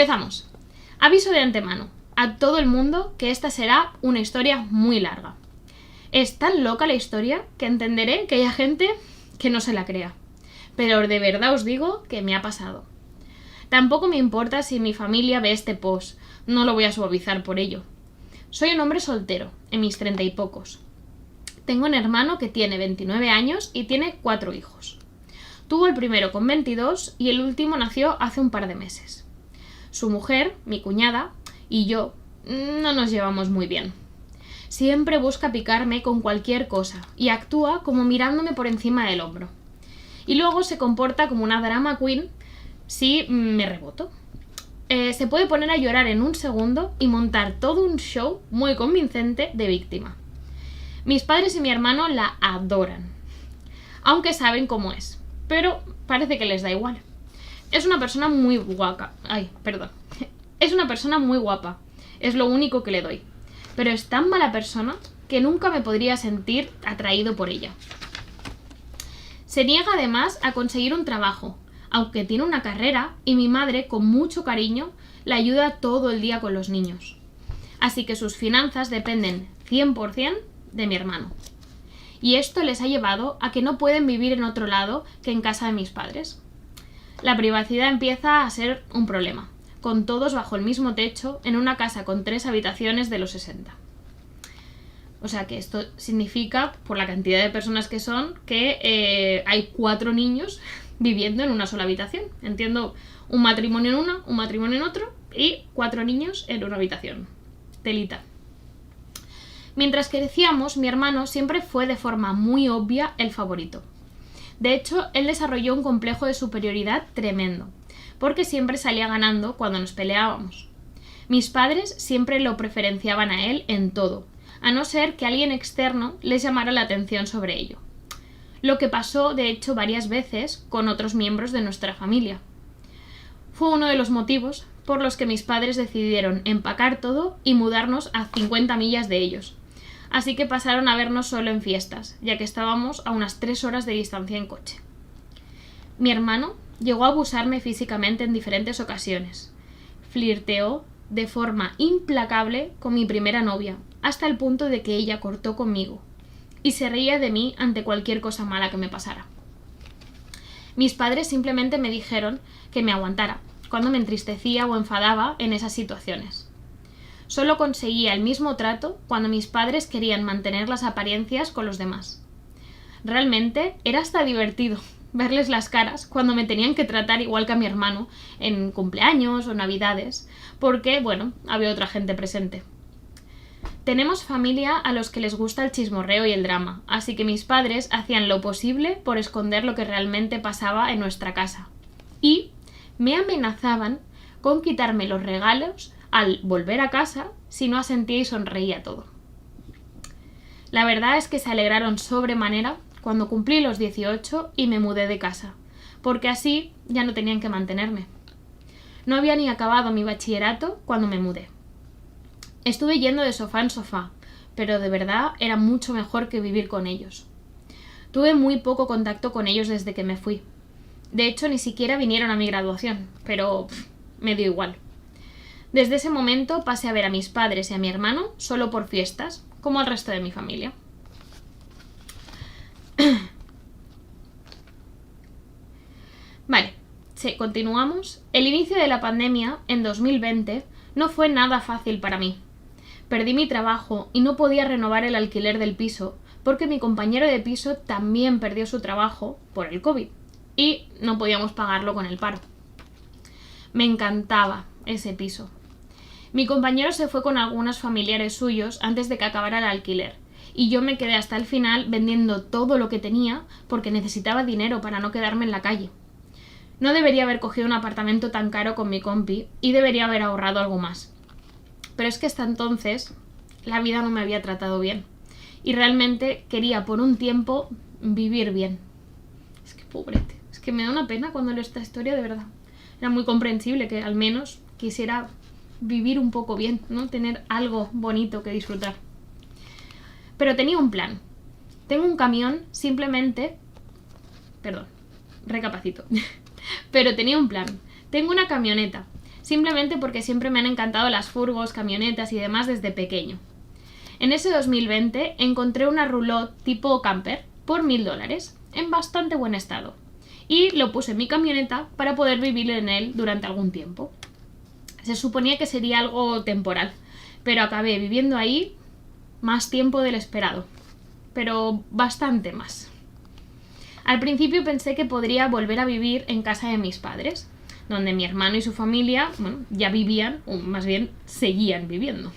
Empezamos. Aviso de antemano a todo el mundo que esta será una historia muy larga. Es tan loca la historia que entenderé que haya gente que no se la crea. Pero de verdad os digo que me ha pasado. Tampoco me importa si mi familia ve este post, no lo voy a suavizar por ello. Soy un hombre soltero, en mis 30 y pocos. Tengo un hermano que tiene 29 años y tiene 4 hijos. Tuvo el primero con 22 y el último nació hace un par de meses. Su mujer, mi cuñada, y yo no nos llevamos muy bien. Siempre busca picarme con cualquier cosa y actúa como mirándome por encima del hombro. Y luego se comporta como una drama queen si me reboto. Se puede poner a llorar en un segundo y montar todo un show muy convincente de víctima. Mis padres y mi hermano la adoran, aunque saben cómo es, pero parece que les da igual. Es una persona muy guapa. Es una persona muy guapa. Es lo único que le doy. Pero es tan mala persona que nunca me podría sentir atraído por ella. Se niega además a conseguir un trabajo, aunque tiene una carrera y mi madre, con mucho cariño, la ayuda todo el día con los niños. Así que sus finanzas dependen 100% de mi hermano. Y esto les ha llevado a que no pueden vivir en otro lado que en casa de mis padres. La privacidad empieza a ser un problema, con todos bajo el mismo techo en una casa con 3 habitaciones de los 60. O sea que esto significa, por la cantidad de personas que son, que hay 4 niños viviendo en una sola habitación. Entiendo, un matrimonio en una, un matrimonio en otro y 4 niños en una habitación. Telita. Mientras crecíamos, mi hermano siempre fue de forma muy obvia el favorito. De hecho, él desarrolló un complejo de superioridad tremendo, porque siempre salía ganando cuando nos peleábamos. Mis padres siempre lo preferenciaban a él en todo, a no ser que alguien externo les llamara la atención sobre ello. Lo que pasó, de hecho, varias veces con otros miembros de nuestra familia. Fue uno de los motivos por los que mis padres decidieron empacar todo y mudarnos a 50 millas de ellos. Así que pasaron a vernos solo en fiestas, ya que estábamos a unas 3 horas de distancia en coche. Mi hermano llegó a abusarme físicamente en diferentes ocasiones. Flirteó de forma implacable con mi primera novia, hasta el punto de que ella cortó conmigo, y se reía de mí ante cualquier cosa mala que me pasara. Mis padres simplemente me dijeron que me aguantara cuando me entristecía o enfadaba en esas situaciones. Solo conseguía el mismo trato cuando mis padres querían mantener las apariencias con los demás. Realmente era hasta divertido verles las caras cuando me tenían que tratar igual que a mi hermano en cumpleaños o navidades, porque, bueno, había otra gente presente. Tenemos familia a los que les gusta el chismorreo y el drama, así que mis padres hacían lo posible por esconder lo que realmente pasaba en nuestra casa. Y me amenazaban con quitarme los regalos al volver a casa si no asentía y sonreía todo. La verdad es que se alegraron sobremanera cuando cumplí los 18 y me mudé de casa, porque así ya no tenían que mantenerme. No había ni acabado mi bachillerato cuando me mudé. Estuve yendo de sofá en sofá, pero de verdad era mucho mejor que vivir con ellos. Tuve muy poco contacto con ellos desde que me fui. De hecho, ni siquiera vinieron a mi graduación, pero me dio igual. Desde ese momento pasé a ver a mis padres y a mi hermano solo por fiestas, como al resto de mi familia. Vale, sí, continuamos. El inicio de la pandemia, en 2020, no fue nada fácil para mí. Perdí mi trabajo y no podía renovar el alquiler del piso porque mi compañero de piso también perdió su trabajo por el COVID y no podíamos pagarlo con el paro. Me encantaba ese piso. Mi compañero se fue con algunos familiares suyos antes de que acabara el alquiler y yo me quedé hasta el final vendiendo todo lo que tenía porque necesitaba dinero para no quedarme en la calle. No debería haber cogido un apartamento tan caro con mi compi y debería haber ahorrado algo más. Pero es que hasta entonces la vida no me había tratado bien y realmente quería por un tiempo vivir bien. Es que pobrete, es que me da una pena cuando leo esta historia, de verdad. Era muy comprensible que al menos quisiera vivir un poco bien, ¿no? Tener algo bonito que disfrutar. Pero tenía un plan. Tengo un camión simplemente... Perdón, recapacito. Pero tenía un plan. Tengo una camioneta simplemente porque siempre me han encantado las furgos, camionetas y demás desde pequeño. En ese 2020 encontré una roulotte tipo camper por $1000, en bastante buen estado, y lo puse en mi camioneta para poder vivir en él durante algún tiempo. Se suponía que sería algo temporal, pero acabé viviendo ahí más tiempo del esperado, pero bastante más. Al principio pensé que podría volver a vivir en casa de mis padres, donde mi hermano y su familia, ya vivían, o más bien seguían viviendo.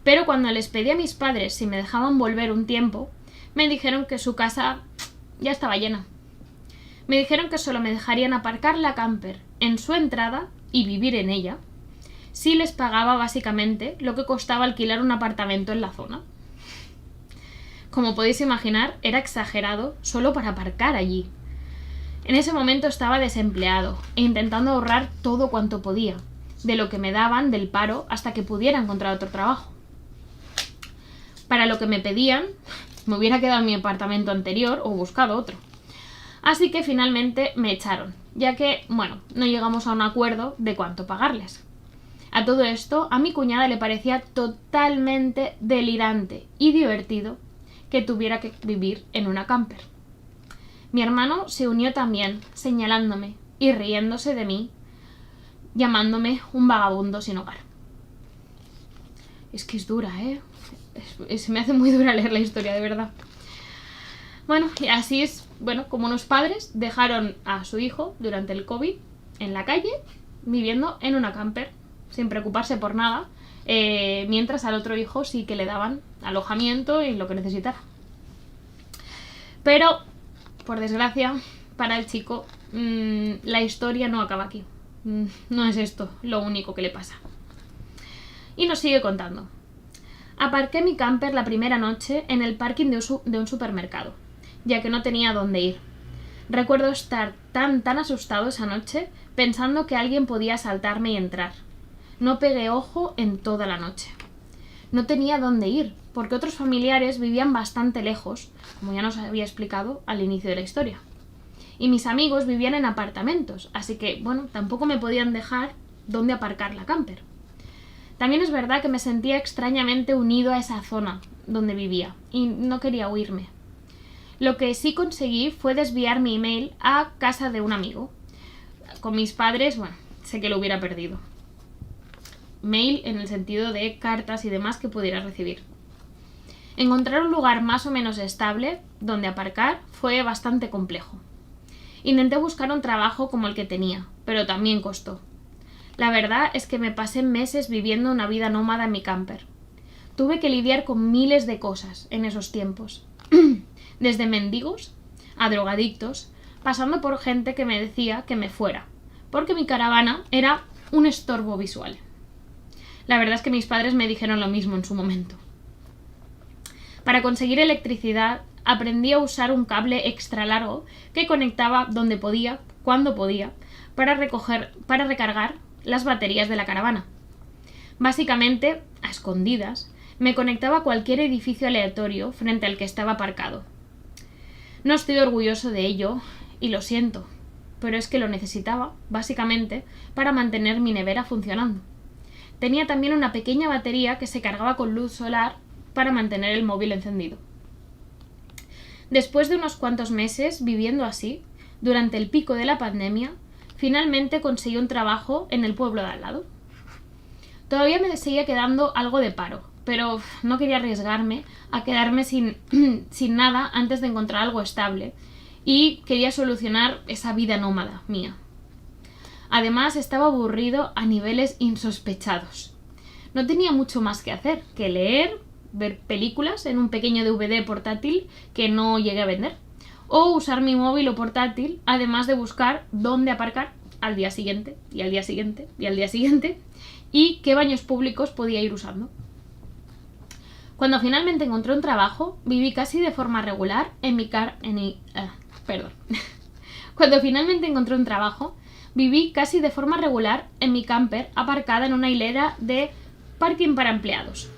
Pero cuando les pedí a mis padres si me dejaban volver un tiempo, me dijeron que su casa ya estaba llena. Me dijeron que solo me dejarían aparcar la camper en su entrada y vivir en ella, si les pagaba básicamente lo que costaba alquilar un apartamento en la zona. Como podéis imaginar, era exagerado solo para aparcar allí. En ese momento estaba desempleado e intentando ahorrar todo cuanto podía, de lo que me daban del paro hasta que pudiera encontrar otro trabajo. Para lo que me pedían, me hubiera quedado en mi apartamento anterior o buscado otro. Así que finalmente me echaron, ya que, no llegamos a un acuerdo de cuánto pagarles. A todo esto, a mi cuñada le parecía totalmente delirante y divertido que tuviera que vivir en una camper. Mi hermano se unió también, señalándome y riéndose de mí, llamándome un vagabundo sin hogar. Es que es dura, se me hace muy dura leer la historia, de verdad. Y así es, como unos padres dejaron a su hijo durante el COVID en la calle, viviendo en una camper, sin preocuparse por nada, mientras al otro hijo sí que le daban alojamiento y lo que necesitara. Pero, por desgracia, para el chico, la historia no acaba aquí. No es esto lo único que le pasa. Y nos sigue contando. Aparqué mi camper la primera noche en el parking de un supermercado, ya que no tenía dónde ir. Recuerdo estar tan asustado esa noche, pensando que alguien podía asaltarme y entrar. No pegué ojo en toda la noche. No tenía dónde ir, porque otros familiares vivían bastante lejos, como ya nos había explicado al inicio de la historia. Y mis amigos vivían en apartamentos, así que, tampoco me podían dejar dónde aparcar la camper. También es verdad que me sentía extrañamente unido a esa zona donde vivía, y no quería huirme. Lo que sí conseguí fue desviar mi email a casa de un amigo. Con mis padres, sé que lo hubiera perdido. Mail en el sentido de cartas y demás que pudiera recibir. Encontrar un lugar más o menos estable donde aparcar fue bastante complejo. Intenté buscar un trabajo como el que tenía, pero también costó. La verdad es que me pasé meses viviendo una vida nómada en mi camper. Tuve que lidiar con miles de cosas en esos tiempos. Desde mendigos a drogadictos, pasando por gente que me decía que me fuera, porque mi caravana era un estorbo visual. La verdad es que mis padres me dijeron lo mismo en su momento. Para conseguir electricidad, aprendí a usar un cable extra largo que conectaba donde podía, cuando podía, para recargar las baterías de la caravana. Básicamente, a escondidas, me conectaba a cualquier edificio aleatorio frente al que estaba aparcado. No estoy orgulloso de ello, y lo siento, pero es que lo necesitaba, básicamente, para mantener mi nevera funcionando. Tenía también una pequeña batería que se cargaba con luz solar para mantener el móvil encendido. Después de unos cuantos meses viviendo así, durante el pico de la pandemia, finalmente conseguí un trabajo en el pueblo de al lado. Todavía me seguía quedando algo de paro, pero no quería arriesgarme a quedarme sin nada antes de encontrar algo estable, y quería solucionar esa vida nómada mía. Además, estaba aburrido a niveles insospechados. No tenía mucho más que hacer que leer, ver películas en un pequeño DVD portátil que no llegué a vender, o usar mi móvil o portátil, además de buscar dónde aparcar al día siguiente, y al día siguiente, y al día siguiente, y qué baños públicos podía ir usando. Cuando finalmente encontré un trabajo, viví casi de forma regular en mi Cuando finalmente encontré un trabajo, viví casi de forma regular en mi camper aparcada en una hilera de parking para empleados,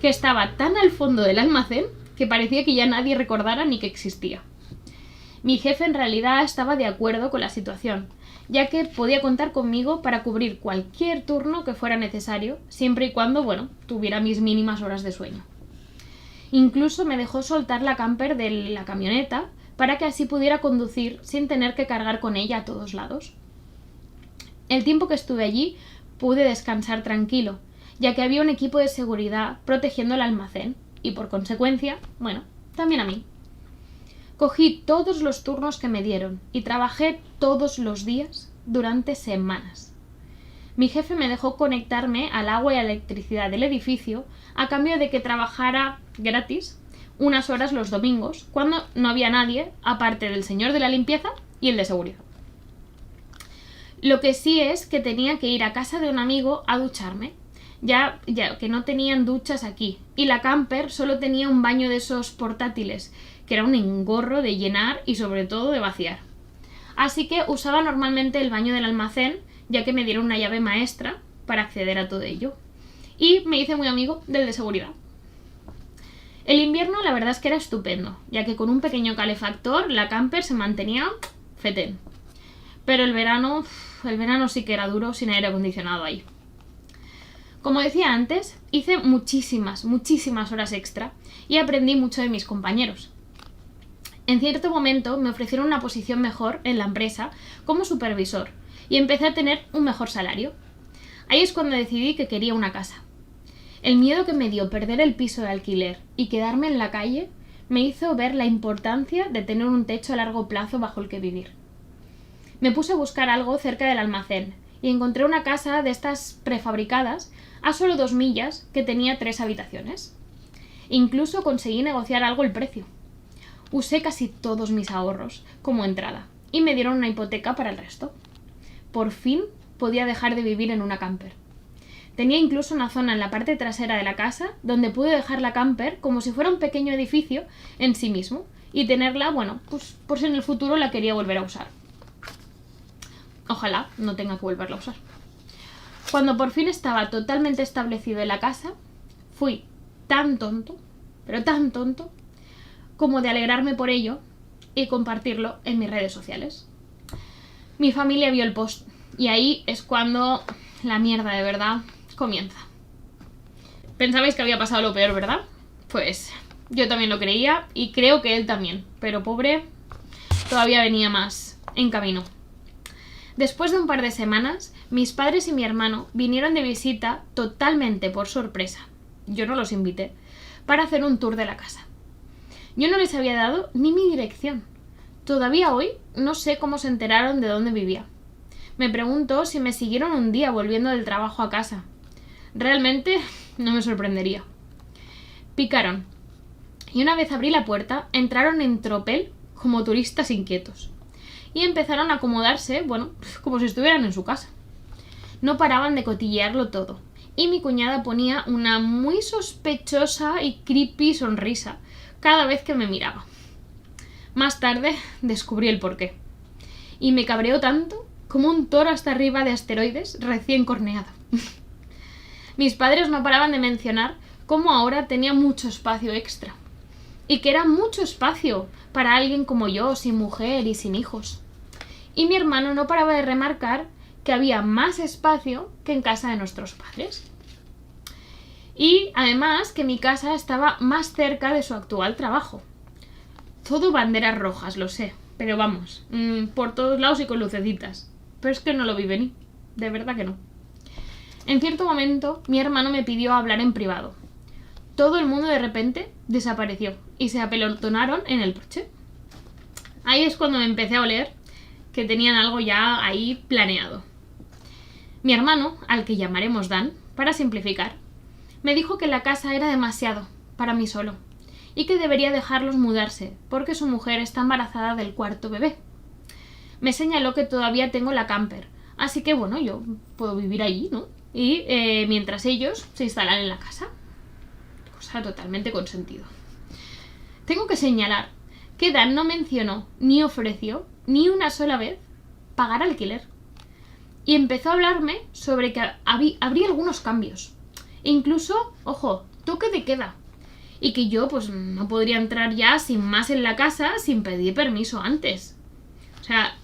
que estaba tan al fondo del almacén que parecía que ya nadie recordara ni que existía. Mi jefe en realidad estaba de acuerdo con la situación, ya que podía contar conmigo para cubrir cualquier turno que fuera necesario, siempre y cuando, bueno, tuviera mis mínimas horas de sueño. Incluso me dejó soltar la camper de la camioneta para que así pudiera conducir sin tener que cargar con ella a todos lados. El tiempo que estuve allí pude descansar tranquilo, ya que había un equipo de seguridad protegiendo el almacén y, por consecuencia, bueno, también a mí. Cogí todos los turnos que me dieron y trabajé todos los días durante semanas. Mi jefe me dejó conectarme al agua y a la electricidad del edificio a cambio de que trabajara gratis unas horas los domingos, cuando no había nadie aparte del señor de la limpieza y el de seguridad. Lo que sí es que tenía que ir a casa de un amigo a ducharme, ya que no tenían duchas aquí, y la camper solo tenía un baño de esos portátiles, que era un engorro de llenar y sobre todo de vaciar. Así que usaba normalmente el baño del almacén, ya que me dieron una llave maestra para acceder a todo ello. Y me hice muy amigo del de seguridad. El invierno la verdad es que era estupendo, ya que con un pequeño calefactor la camper se mantenía fetén. Pero el verano sí que era duro sin aire acondicionado ahí. Como decía antes, hice muchísimas horas extra y aprendí mucho de mis compañeros. En cierto momento me ofrecieron una posición mejor en la empresa como supervisor y empecé a tener un mejor salario. Ahí es cuando decidí que quería una casa. El miedo que me dio perder el piso de alquiler y quedarme en la calle me hizo ver la importancia de tener un techo a largo plazo bajo el que vivir. Me puse a buscar algo cerca del almacén y encontré una casa de estas prefabricadas a solo 2 millas que tenía 3 habitaciones. Incluso conseguí negociar algo el precio. Usé casi todos mis ahorros como entrada y me dieron una hipoteca para el resto. Por fin podía dejar de vivir en una camper. Tenía incluso una zona en la parte trasera de la casa donde pude dejar la camper como si fuera un pequeño edificio en sí mismo y tenerla, bueno, pues por si en el futuro la quería volver a usar. Ojalá no tenga que volverla a usar. Cuando por fin estaba totalmente establecido en la casa, fui tan tonto, pero tan tonto, como de alegrarme por ello y compartirlo en mis redes sociales. Mi familia vio el post y ahí es cuando la mierda de verdad comienza. Pensabais que había pasado lo peor, ¿verdad? Pues yo también lo creía y creo que él también, pero pobre, todavía venía más en camino. Después de un par de semanas, mis padres y mi hermano vinieron de visita totalmente por sorpresa, yo no los invité, para hacer un tour de la casa. Yo no les había dado ni mi dirección. Todavía hoy no sé cómo se enteraron de dónde vivía. Me pregunto si me siguieron un día volviendo del trabajo a casa. Realmente no me sorprendería. Picaron. Y una vez abrí la puerta, entraron en tropel como turistas inquietos. Y empezaron a acomodarse, bueno, como si estuvieran en su casa. No paraban de cotillearlo todo. Y mi cuñada ponía una muy sospechosa y creepy sonrisa cada vez que me miraba. Más tarde descubrí el porqué. Y me cabreó tanto como un toro hasta arriba de asteroides recién corneado. Mis padres no paraban de mencionar cómo ahora tenía mucho espacio extra. Y que era mucho espacio para alguien como yo, sin mujer y sin hijos. Y mi hermano no paraba de remarcar que había más espacio que en casa de nuestros padres. Y además que mi casa estaba más cerca de su actual trabajo. Todo banderas rojas, lo sé, pero vamos, por todos lados y con lucecitas. Pero es que no lo vi venir, de verdad que no. En cierto momento, mi hermano me pidió hablar en privado. Todo el mundo de repente desapareció y se apelotonaron en el porche. Ahí es cuando me empecé a oler que tenían algo ya ahí planeado. Mi hermano, al que llamaremos Dan, para simplificar, me dijo que la casa era demasiado para mí solo y que debería dejarlos mudarse porque su mujer está embarazada del 4º bebé. Me señaló que todavía tengo la camper, así que bueno, yo puedo vivir allí, ¿no? Y mientras ellos se instalan en la casa. Cosa totalmente con sentido. Tengo que señalar que Dan no mencionó ni ofreció ni una sola vez pagar alquiler. Y empezó a hablarme sobre que habría algunos cambios. E incluso, ojo, toque de queda. Y que yo pues no podría entrar ya sin más en la casa sin pedir permiso antes. O sea,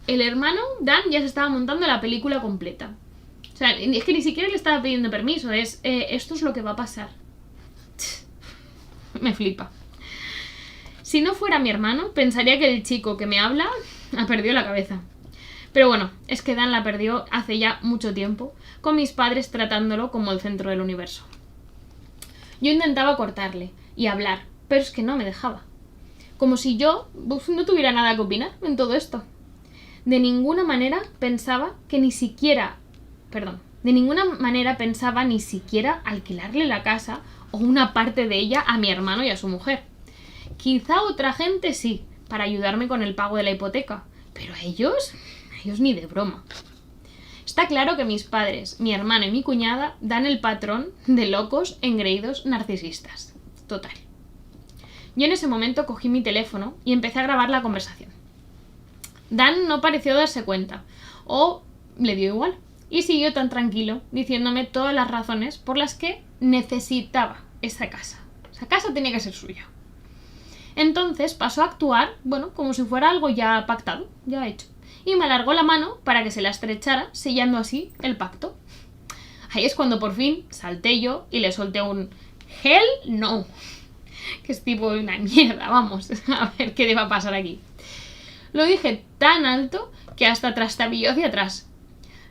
el hermano, Dan, ya se estaba montando la película completa. O sea, es que ni siquiera le estaba pidiendo permiso, esto es lo que va a pasar. Me flipa. Si no fuera mi hermano, pensaría que el chico que me habla ha perdido la cabeza. Pero bueno, es que Dan la perdió hace ya mucho tiempo, con mis padres tratándolo como el centro del universo. Yo intentaba cortarle y hablar, pero es que no me dejaba. Como si yo no tuviera nada que opinar en todo esto. De ninguna manera pensaba ni siquiera alquilarle la casa o una parte de ella a mi hermano y a su mujer. Quizá otra gente sí, para ayudarme con el pago de la hipoteca, pero a ellos ni de broma. Está claro que mis padres, mi hermano y mi cuñada dan el patrón de locos, engreídos, narcisistas. Total. Yo en ese momento cogí mi teléfono y empecé a grabar la conversación. Dan no pareció darse cuenta, o le dio igual, y siguió tan tranquilo, diciéndome todas las razones por las que necesitaba esa casa. Esa casa tenía que ser suya. Entonces pasó a actuar, como si fuera algo ya pactado, ya hecho, y me alargó la mano para que se la estrechara, sellando así el pacto. Ahí es cuando por fin salté yo y le solté un «Hell no», que es tipo una mierda, vamos, a ver qué le va a pasar aquí. Lo dije tan alto que hasta trastabilló hacia atrás.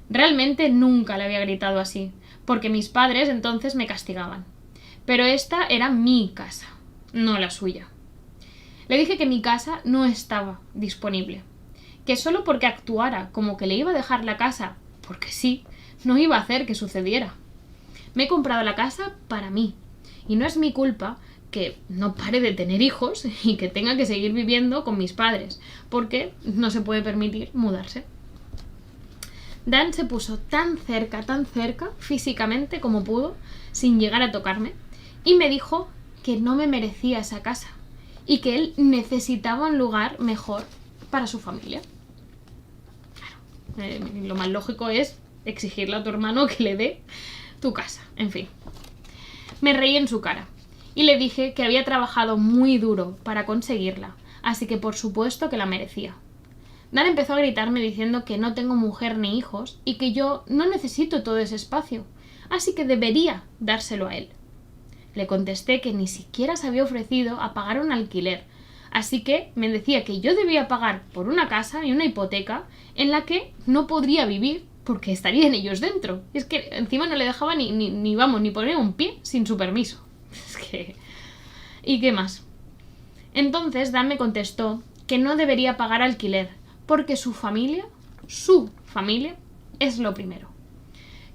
Realmente nunca le había gritado así, porque mis padres entonces me castigaban. Pero esta era mi casa, no la suya. Le dije que mi casa no estaba disponible, que solo porque actuara como que le iba a dejar la casa, porque sí, no iba a hacer que sucediera. Me he comprado la casa para mí, y no es mi culpa que no pare de tener hijos y que tenga que seguir viviendo con mis padres, porque no se puede permitir mudarse. Dan se puso tan cerca físicamente como pudo, sin llegar a tocarme, y me dijo que no me merecía esa casa y que él necesitaba un lugar mejor para su familia. Claro, lo más lógico es exigirle a tu hermano que le dé tu casa, en fin. Me reí en su cara y le dije que había trabajado muy duro para conseguirla, así que por supuesto que la merecía. Dan empezó a gritarme diciendo que no tengo mujer ni hijos y que yo no necesito todo ese espacio, así que debería dárselo a él. Le contesté que ni siquiera se había ofrecido a pagar un alquiler, así que me decía que yo debía pagar por una casa y una hipoteca en la que no podría vivir porque estarían ellos dentro. Es que encima no le dejaba ni poner un pie sin su permiso. Es que... ¿Y qué más? Entonces Dan me contestó que no debería pagar alquiler porque su familia es lo primero.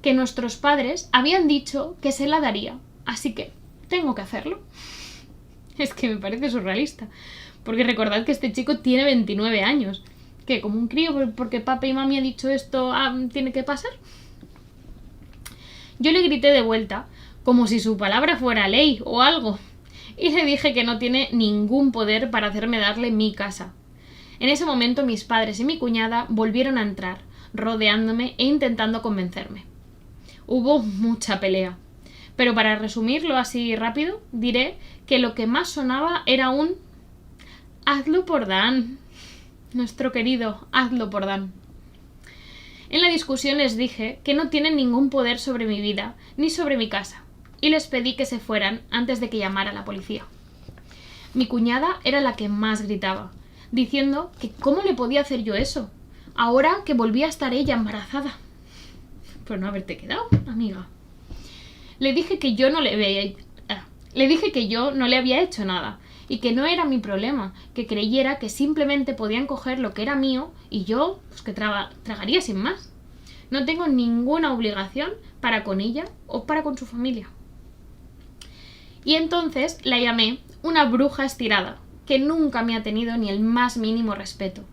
Que nuestros padres habían dicho que se la daría, así que tengo que hacerlo. Es que me parece surrealista, porque recordad que este chico tiene 29 años, que como un crío, porque papá y mami han dicho esto, tiene que pasar. Yo le grité de vuelta, como si su palabra fuera ley o algo, y le dije que no tiene ningún poder para hacerme darle mi casa. En ese momento mis padres y mi cuñada volvieron a entrar, rodeándome e intentando convencerme. Hubo mucha pelea, pero para resumirlo así rápido, diré que lo que más sonaba era un «hazlo por Dan», nuestro querido «hazlo por Dan». En la discusión les dije que no tienen ningún poder sobre mi vida ni sobre mi casa, y les pedí que se fueran antes de que llamara a la policía. Mi cuñada era la que más gritaba, diciendo que cómo le podía hacer yo eso, ahora que volvía a estar ella embarazada. Por no haberte quedado, amiga. Le dije que yo no le había hecho nada y que no era mi problema, que creyera que simplemente podían coger lo que era mío y yo que tragaría sin más. No tengo ninguna obligación para con ella o para con su familia. Y entonces la llamé una bruja estirada, que nunca me ha tenido ni el más mínimo respeto.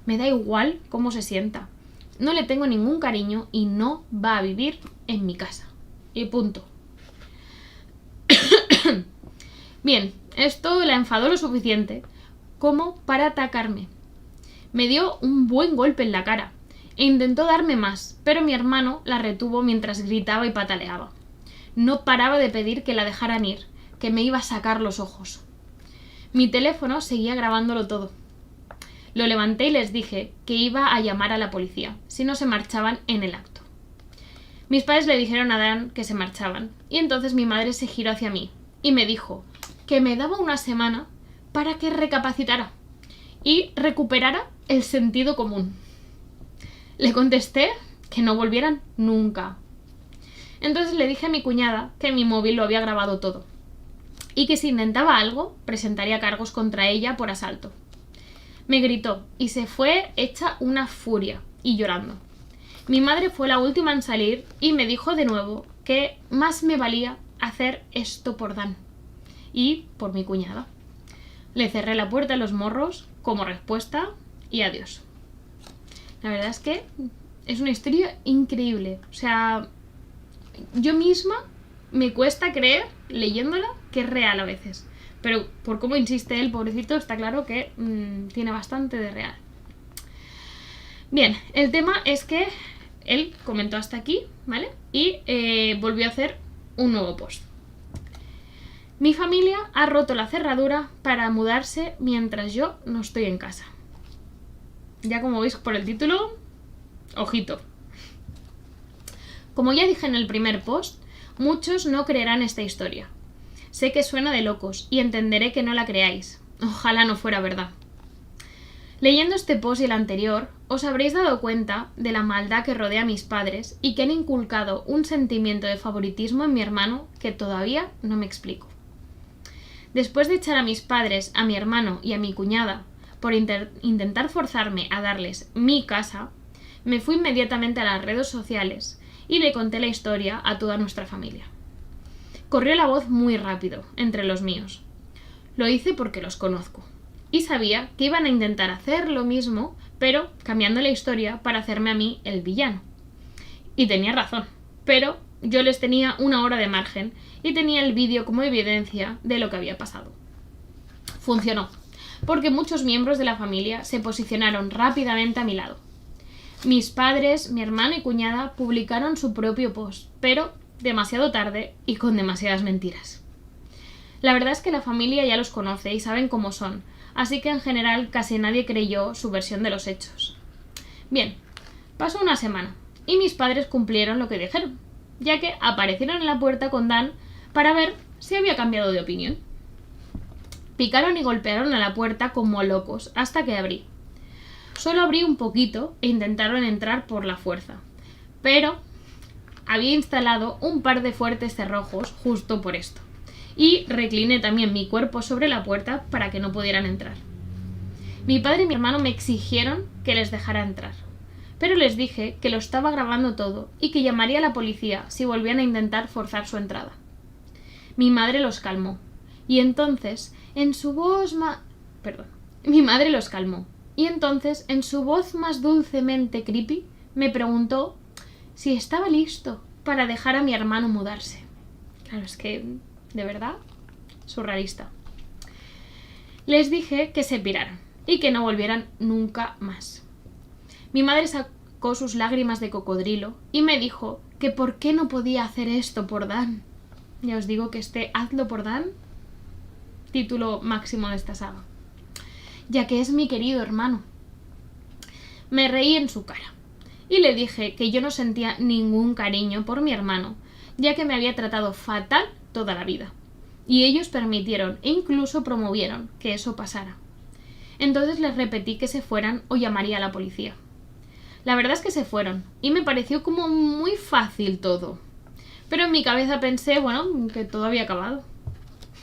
Me da igual cómo se sienta. No le tengo ningún cariño y no va a vivir en mi casa. Y punto. Bien, esto la enfadó lo suficiente como para atacarme. Me dio un buen golpe en la cara e intentó darme más, pero mi hermano la retuvo mientras gritaba y pataleaba. No paraba de pedir que la dejaran ir, que me iba a sacar los ojos. Mi teléfono seguía grabándolo todo. Lo levanté y les dije que iba a llamar a la policía si no se marchaban en el acto. Mis padres le dijeron a Dan que se marchaban, y entonces mi madre se giró hacia mí y me dijo que me daba una semana para que recapacitara y recuperara el sentido común. Le contesté que no volvieran nunca. Entonces le dije a mi cuñada que mi móvil lo había grabado todo y que si intentaba algo presentaría cargos contra ella por asalto. Me gritó y se fue hecha una furia y llorando. Mi madre fue la última en salir y me dijo de nuevo que más me valía hacer esto por Dan y por mi cuñada. Le cerré la puerta en los morros como respuesta y adiós. La verdad es que es una historia increíble. O sea, yo misma me cuesta creer, leyéndola, que es real a veces. Pero por cómo insiste el pobrecito, está claro que tiene bastante de real. Bien, el tema es que él comentó hasta aquí, ¿vale? Y volvió a hacer un nuevo post. Mi familia ha roto la cerradura para mudarse mientras yo no estoy en casa. Ya como veis por el título, ojito. Como ya dije en el primer post, muchos no creerán esta historia. Sé que suena de locos y entenderé que no la creáis. Ojalá no fuera verdad. Leyendo este post y el anterior, os habréis dado cuenta de la maldad que rodea a mis padres y que han inculcado un sentimiento de favoritismo en mi hermano que todavía no me explico. Después de echar a mis padres, a mi hermano y a mi cuñada por intentar forzarme a darles mi casa, me fui inmediatamente a las redes sociales y le conté la historia a toda nuestra familia. Corrió la voz muy rápido entre los míos. Lo hice porque los conozco y sabía que iban a intentar hacer lo mismo, pero cambiando la historia para hacerme a mí el villano. Y tenía razón, pero yo les tenía una hora de margen y tenía el vídeo como evidencia de lo que había pasado. Funcionó, porque muchos miembros de la familia se posicionaron rápidamente a mi lado. Mis padres, mi hermano y cuñada publicaron su propio post, pero demasiado tarde y con demasiadas mentiras. La verdad es que la familia ya los conoce y saben cómo son, así que en general casi nadie creyó su versión de los hechos. Bien, pasó una semana y mis padres cumplieron lo que dijeron, ya que aparecieron en la puerta con Dan para ver si había cambiado de opinión. Picaron y golpearon a la puerta como locos hasta que abrí. Solo abrí un poquito e intentaron entrar por la fuerza, pero había instalado un par de fuertes cerrojos justo por esto, y recliné también mi cuerpo sobre la puerta para que no pudieran entrar. Mi padre y mi hermano me exigieron que les dejara entrar, pero les dije que lo estaba grabando todo y que llamaría a la policía si volvían a intentar forzar su entrada. Mi madre los calmó, y entonces, en su voz más dulcemente creepy, me preguntó si estaba listo para dejar a mi hermano mudarse. Claro, es que, de verdad, surrealista. Les dije que se piraran y que no volvieran nunca más. Mi madre sacó sus lágrimas de cocodrilo y me dijo que por qué no podía hacer esto por Dan. Ya os digo que hazlo por Dan, título máximo de esta saga, ya que es mi querido hermano. Me reí en su cara y le dije que yo no sentía ningún cariño por mi hermano, ya que me había tratado fatal toda la vida, y ellos permitieron e incluso promovieron que eso pasara. Entonces les repetí que se fueran o llamaría a la policía. La verdad es que se fueron y me pareció como muy fácil todo, pero en mi cabeza pensé, bueno, que todo había acabado.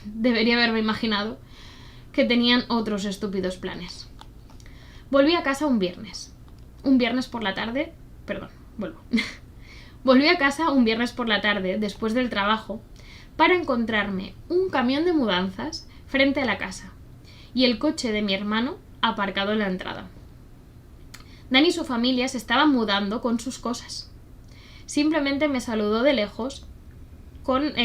Debería haberme imaginado que tenían otros estúpidos planes. Volví a casa un viernes por la tarde, Volví a casa un viernes por la tarde, después del trabajo, para encontrarme un camión de mudanzas frente a la casa y el coche de mi hermano aparcado en la entrada. Dan y su familia se estaban mudando con sus cosas. Simplemente me saludó de lejos con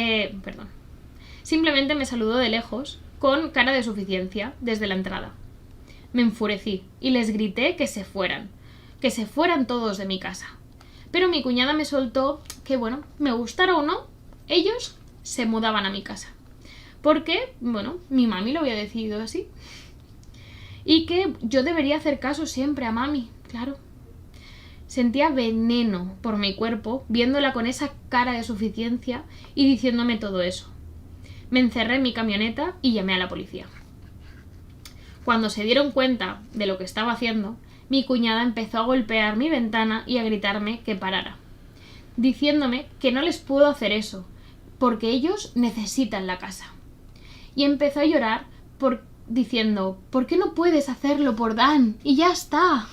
cara de suficiencia desde la entrada. Me enfurecí y les grité que se fueran todos de mi casa. Pero mi cuñada me soltó que, bueno, me gustara o no, ellos se mudaban a mi casa. Porque, bueno, mi mami lo había decidido así. y que yo debería hacer caso siempre a mami, claro. Sentía veneno por mi cuerpo, viéndola con esa cara de suficiencia y diciéndome todo eso. Me encerré en mi camioneta y llamé a la policía. Cuando se dieron cuenta de lo que estaba haciendo, mi cuñada empezó a golpear mi ventana y a gritarme que parara, diciéndome que no les puedo hacer eso, porque ellos necesitan la casa. Y empezó a llorar diciendo, ¿por qué no puedes hacerlo por Dan? Y ya está.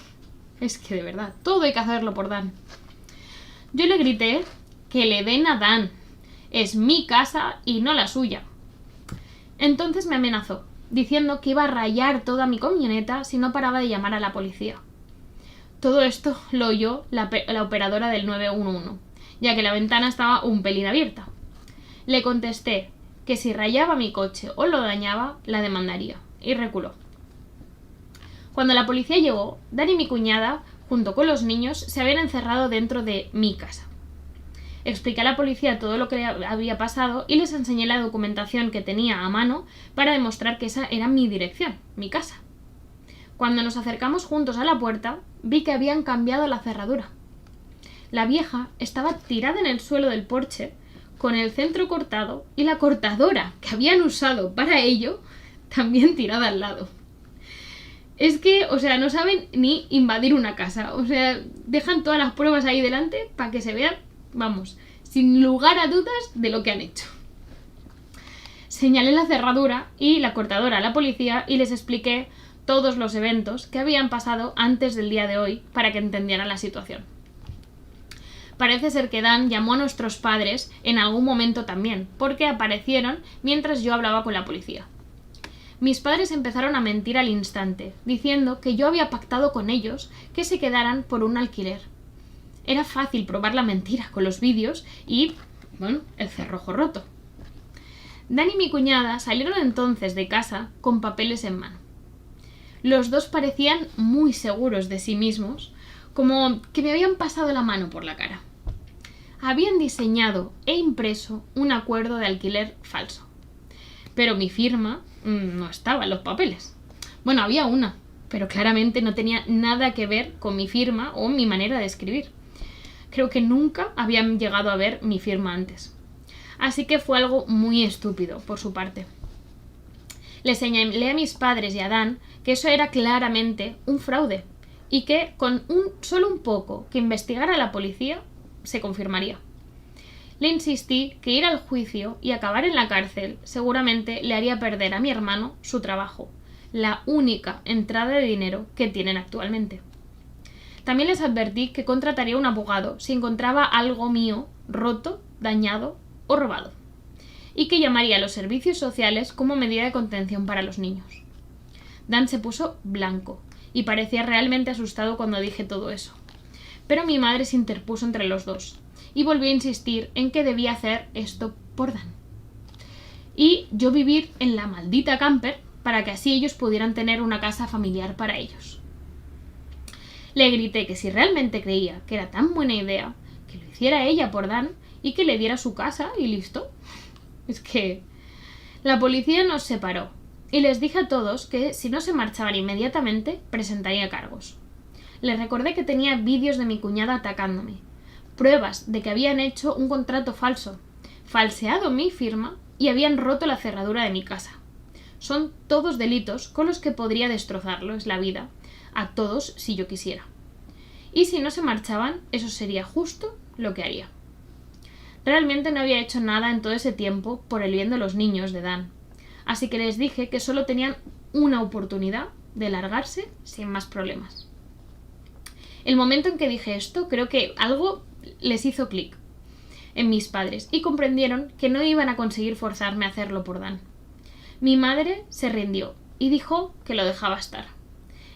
Es que de verdad, todo hay que hacerlo por Dan. Yo le grité que le den a Dan. Es mi casa y no la suya. Entonces me amenazó, diciendo que iba a rayar toda mi camioneta si no paraba de llamar a la policía. Todo esto lo oyó la operadora del 911, ya que la ventana estaba un pelín abierta. Le contesté que si rayaba mi coche o lo dañaba, la demandaría, y reculó. Cuando la policía llegó, Dan y mi cuñada, junto con los niños, se habían encerrado dentro de mi casa. Expliqué a la policía todo lo que había pasado y les enseñé la documentación que tenía a mano para demostrar que esa era mi dirección, mi casa. Cuando nos acercamos juntos a la puerta, vi que habían cambiado la cerradura. La vieja estaba tirada en el suelo del porche, con el centro cortado y la cortadora que habían usado para ello también tirada al lado. Es que, no saben ni invadir una casa. Dejan todas las pruebas ahí delante para que se vean, sin lugar a dudas de lo que han hecho. Señalé la cerradura y la cortadora a la policía y les expliqué todos los eventos que habían pasado antes del día de hoy para que entendieran la situación. Parece ser que Dan llamó a nuestros padres en algún momento también, porque aparecieron mientras yo hablaba con la policía. Mis padres empezaron a mentir al instante, diciendo que yo había pactado con ellos que se quedaran por un alquiler. Era fácil probar la mentira con los vídeos y, el cerrojo roto. Dan y mi cuñada salieron entonces de casa con papeles en mano. Los dos parecían muy seguros de sí mismos, como que me habían pasado la mano por la cara. Habían diseñado e impreso un acuerdo de alquiler falso. Pero mi firma no estaba en los papeles. Había una, pero claramente no tenía nada que ver con mi firma o mi manera de escribir. Creo que nunca habían llegado a ver mi firma antes. Así que fue algo muy estúpido por su parte. Le señalé a mis padres y a Dan que eso era claramente un fraude y que con solo un poco que investigara la policía se confirmaría. Le insistí que ir al juicio y acabar en la cárcel seguramente le haría perder a mi hermano su trabajo, la única entrada de dinero que tienen actualmente. También les advertí que contrataría un abogado si encontraba algo mío roto, dañado o robado, y que llamaría a los servicios sociales como medida de contención para los niños. Dan se puso blanco y parecía realmente asustado cuando dije todo eso. Pero mi madre se interpuso entre los dos y volvió a insistir en que debía hacer esto por Dan. Y yo vivir en la maldita camper para que así ellos pudieran tener una casa familiar para ellos. Le grité que si realmente creía que era tan buena idea, que lo hiciera ella por Dan y que le diera su casa y listo. Es que la policía nos separó y les dije a todos que si no se marchaban inmediatamente presentaría cargos. Les recordé que tenía vídeos de mi cuñada atacándome, pruebas de que habían hecho un contrato falso, falseado mi firma y habían roto la cerradura de mi casa. Son todos delitos con los que podría destrozarles la vida a todos si yo quisiera. Y si no se marchaban, eso sería justo lo que haría. Realmente no había hecho nada en todo ese tiempo por el bien de los niños de Dan, así que les dije que solo tenían una oportunidad de largarse sin más problemas. El momento en que dije esto, creo que algo les hizo clic en mis padres y comprendieron que no iban a conseguir forzarme a hacerlo por Dan. Mi madre se rindió y dijo que lo dejaba estar.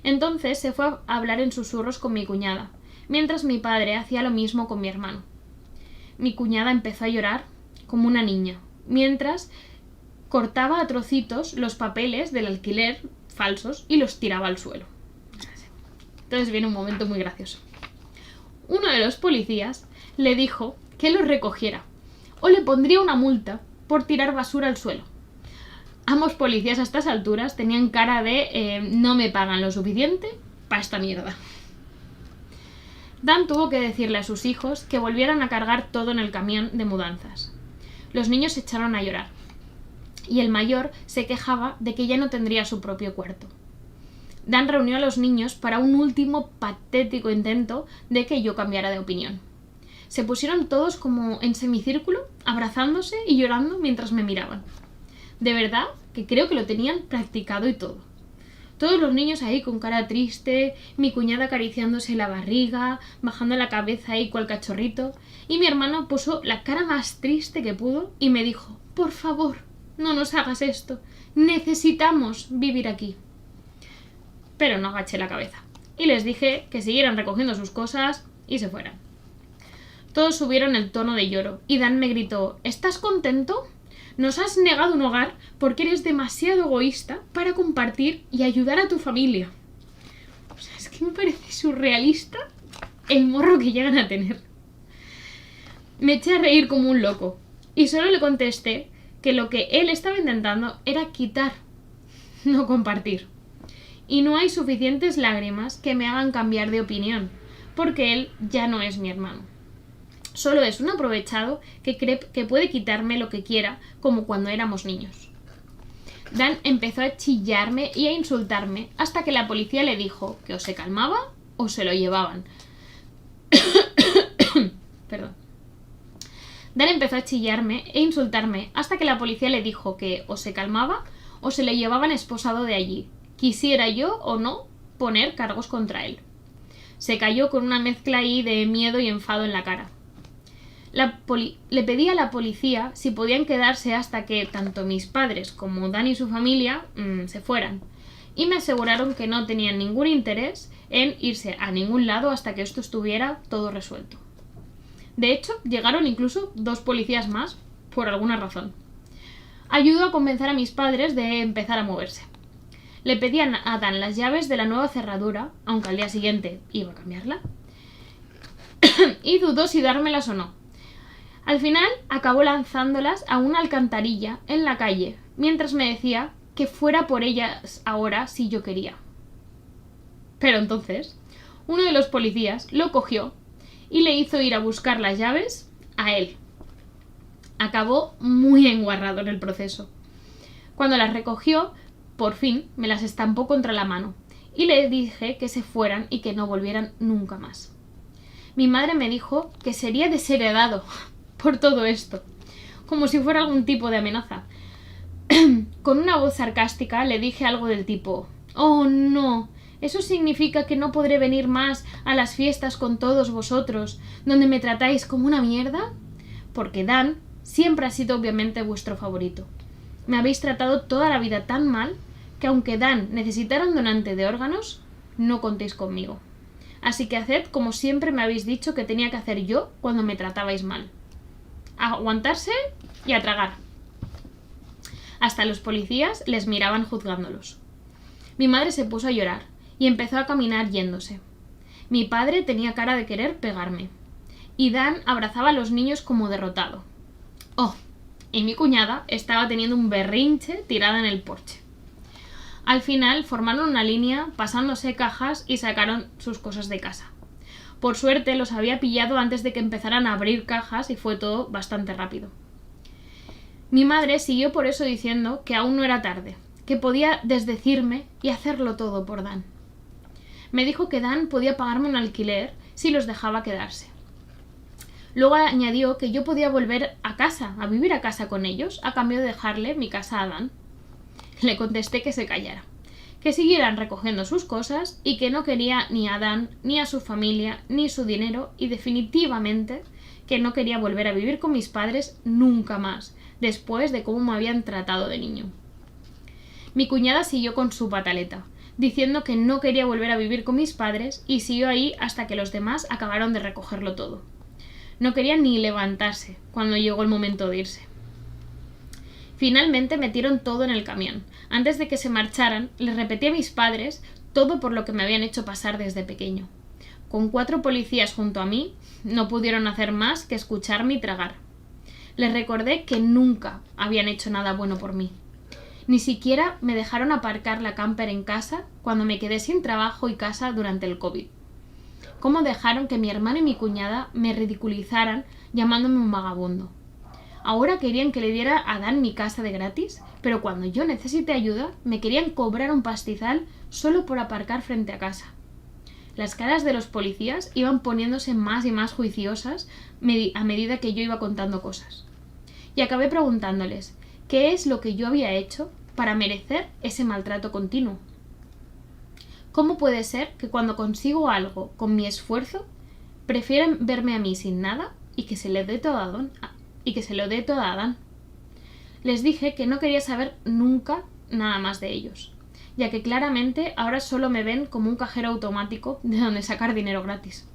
Entonces se fue a hablar en susurros con mi cuñada, mientras mi padre hacía lo mismo con mi hermano. Mi cuñada empezó a llorar como una niña, mientras cortaba a trocitos los papeles del alquiler falsos y los tiraba al suelo. Entonces viene un momento muy gracioso. Uno de los policías le dijo que los recogiera o le pondría una multa por tirar basura al suelo. Ambos policías a estas alturas tenían cara de no me pagan lo suficiente para esta mierda. Dan tuvo que decirle a sus hijos que volvieran a cargar todo en el camión de mudanzas. Los niños se echaron a llorar y el mayor se quejaba de que ya no tendría su propio cuarto. Dan reunió a los niños para un último patético intento de que yo cambiara de opinión. Se pusieron todos como en semicírculo, abrazándose y llorando mientras me miraban. De verdad que creo que lo tenían practicado y todo. Todos los niños ahí con cara triste, mi cuñada acariciándose la barriga, bajando la cabeza ahí cual cachorrito, y mi hermano puso la cara más triste que pudo y me dijo: por favor, no nos hagas esto, necesitamos vivir aquí. Pero no agaché la cabeza y les dije que siguieran recogiendo sus cosas y se fueran. Todos subieron el tono de lloro y Dan me gritó: ¿estás contento? Nos has negado un hogar porque eres demasiado egoísta para compartir y ayudar a tu familia. O sea, es que me parece surrealista el morro que llegan a tener. Me eché a reír como un loco y solo le contesté que lo que él estaba intentando era quitar, no compartir. Y no hay suficientes lágrimas que me hagan cambiar de opinión, porque él ya no es mi hermano. Solo es un aprovechado que cree que puede quitarme lo que quiera, como cuando éramos niños. Dan empezó a chillarme y a insultarme hasta que la policía le dijo que o se calmaba o se lo llevaban. Perdón. Dan empezó a chillarme e insultarme hasta que la policía le dijo que o se calmaba o se le llevaban esposado de allí, quisiera yo o no poner cargos contra él. Se cayó con una mezcla ahí de miedo y enfado en la cara. Le pedí a la policía si podían quedarse hasta que tanto mis padres como Dan y su familia se fueran, y me aseguraron que no tenían ningún interés en irse a ningún lado hasta que esto estuviera todo resuelto. De hecho, llegaron incluso 2 policías más, por alguna razón. Ayudó a convencer a mis padres de empezar a moverse. Le pedían a Dan las llaves de la nueva cerradura, aunque al día siguiente iba a cambiarla, y dudó si dármelas o no. Al final acabó lanzándolas a una alcantarilla en la calle, mientras me decía que fuera por ellas ahora si yo quería. Pero entonces, uno de los policías lo cogió y le hizo ir a buscar las llaves a él. Acabó muy enguarrado en el proceso. Cuando las recogió, por fin me las estampó contra la mano y le dije que se fueran y que no volvieran nunca más. Mi madre me dijo que sería desheredado por todo esto, como si fuera algún tipo de amenaza. Con una voz sarcástica le dije algo del tipo: «Oh, no, eso significa que no podré venir más a las fiestas con todos vosotros, donde me tratáis como una mierda, porque Dan siempre ha sido obviamente vuestro favorito. Me habéis tratado toda la vida tan mal que aunque Dan necesitara un donante de órganos, no contéis conmigo. Así que haced como siempre me habéis dicho que tenía que hacer yo cuando me tratabais mal. A aguantarse y a tragar». Hasta los policías les miraban juzgándolos. Mi madre se puso a llorar y empezó a caminar yéndose. Mi padre tenía cara de querer pegarme. Y Dan abrazaba a los niños como derrotado. Oh, y mi cuñada estaba teniendo un berrinche tirada en el porche. Al final formaron una línea pasándose cajas y sacaron sus cosas de casa. Por suerte los había pillado antes de que empezaran a abrir cajas y fue todo bastante rápido. Mi madre siguió por eso diciendo que aún no era tarde, que podía desdecirme y hacerlo todo por Dan. Me dijo que Dan podía pagarme un alquiler si los dejaba quedarse. Luego añadió que yo podía volver a casa, a vivir a casa con ellos, a cambio de dejarle mi casa a Dan. Le contesté que se callara, que siguieran recogiendo sus cosas y que no quería ni a Dan, ni a su familia, ni su dinero y definitivamente que no quería volver a vivir con mis padres nunca más, después de cómo me habían tratado de niño. Mi cuñada siguió con su pataleta, diciendo que no quería volver a vivir con mis padres y siguió ahí hasta que los demás acabaron de recogerlo todo. No quería ni levantarse cuando llegó el momento de irse. Finalmente metieron todo en el camión. Antes de que se marcharan, les repetí a mis padres todo por lo que me habían hecho pasar desde pequeño. Con 4 policías junto a mí, no pudieron hacer más que escucharme y tragar. Les recordé que nunca habían hecho nada bueno por mí. Ni siquiera me dejaron aparcar la camper en casa cuando me quedé sin trabajo y casa durante el COVID. ¿Cómo dejaron que mi hermano y mi cuñada me ridiculizaran llamándome un vagabundo? Ahora querían que le diera a Dan mi casa de gratis, pero cuando yo necesité ayuda me querían cobrar un pastizal solo por aparcar frente a casa. Las caras de los policías iban poniéndose más y más juiciosas a medida que yo iba contando cosas. Y acabé preguntándoles qué es lo que yo había hecho para merecer ese maltrato continuo. ¿Cómo puede ser que cuando consigo algo con mi esfuerzo, prefieran verme a mí sin nada y que se le dé todo a Dan? Les dije que no quería saber nunca nada más de ellos, ya que claramente ahora solo me ven como un cajero automático de donde sacar dinero gratis.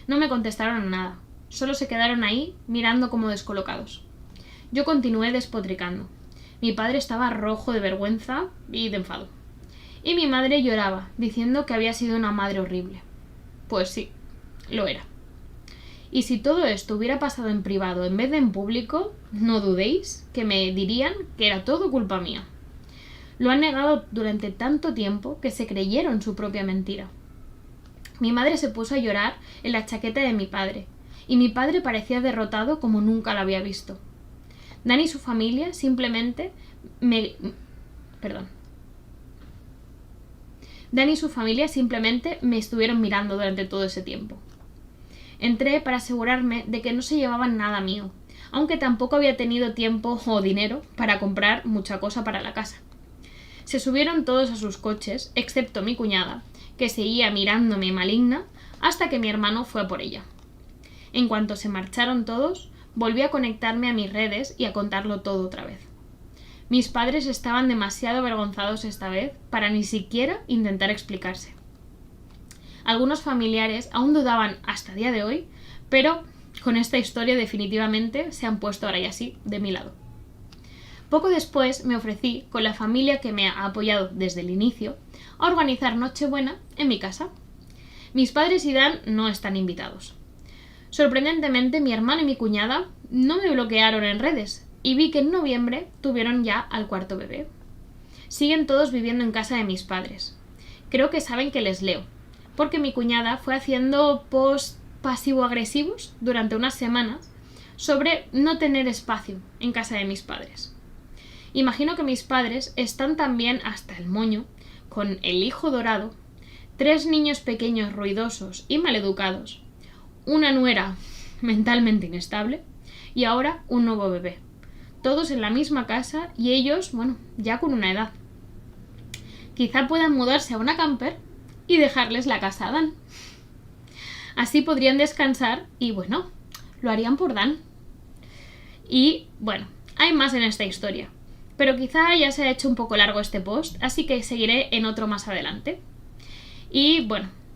No me contestaron nada, solo se quedaron ahí mirando como descolocados. Yo continué despotricando. Mi padre estaba rojo de vergüenza y de enfado. Y mi madre lloraba, diciendo que había sido una madre horrible. Pues sí, lo era. Y si todo esto hubiera pasado en privado en vez de en público, no dudéis que me dirían que era todo culpa mía. Lo han negado durante tanto tiempo que se creyeron su propia mentira. Mi madre se puso a llorar en la chaqueta de mi padre, y mi padre parecía derrotado como nunca lo había visto. Dan y su familia simplemente me estuvieron mirando durante todo ese tiempo. Entré para asegurarme de que no se llevaban nada mío, aunque tampoco había tenido tiempo o dinero para comprar mucha cosa para la casa. Se subieron todos a sus coches, excepto mi cuñada, que seguía mirándome maligna hasta que mi hermano fue a por ella. En cuanto se marcharon todos, volví a conectarme a mis redes y a contarlo todo otra vez. Mis padres estaban demasiado avergonzados esta vez para ni siquiera intentar explicarse. Algunos familiares aún dudaban hasta el día de hoy, pero con esta historia definitivamente se han puesto ahora ya sí de mi lado. Poco después me ofrecí, con la familia que me ha apoyado desde el inicio, a organizar Nochebuena en mi casa. Mis padres y Dan no están invitados. Sorprendentemente, mi hermano y mi cuñada no me bloquearon en redes y vi que en noviembre tuvieron ya al cuarto bebé. Siguen todos viviendo en casa de mis padres. Creo que saben que les leo, porque mi cuñada fue haciendo posts pasivo-agresivos durante unas semanas sobre no tener espacio en casa de mis padres. Imagino que mis padres están también hasta el moño, con el hijo dorado, 3 niños pequeños ruidosos y maleducados, una nuera mentalmente inestable y ahora un nuevo bebé. Todos en la misma casa y ellos, ya con una edad. Quizá puedan mudarse a una camper y dejarles la casa a Dan. Así podrían descansar y lo harían por Dan. Y hay más en esta historia, pero quizá ya se ha hecho un poco largo este post, así que seguiré en otro más adelante. Y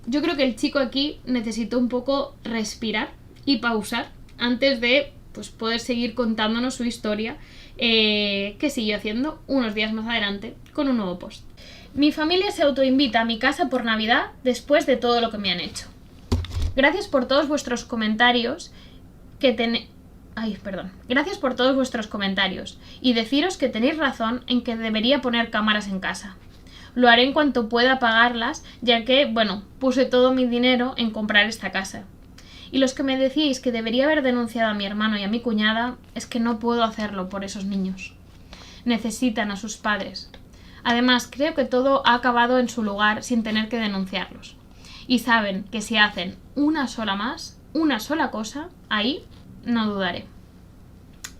yo creo que el chico aquí necesitó un poco respirar y pausar antes de poder seguir contándonos su historia, que siguió haciendo unos días más adelante con un nuevo post. Mi familia se autoinvita a mi casa por Navidad después de todo lo que me han hecho. Gracias por todos vuestros comentarios Gracias por todos vuestros comentarios y deciros que tenéis razón en que debería poner cámaras en casa. Lo haré en cuanto pueda pagarlas, ya que, puse todo mi dinero en comprar esta casa. Y los que me decíais que debería haber denunciado a mi hermano y a mi cuñada, es que no puedo hacerlo por esos niños. Necesitan a sus padres. Además, creo que todo ha acabado en su lugar sin tener que denunciarlos. Y saben que si hacen una sola cosa, ahí no dudaré.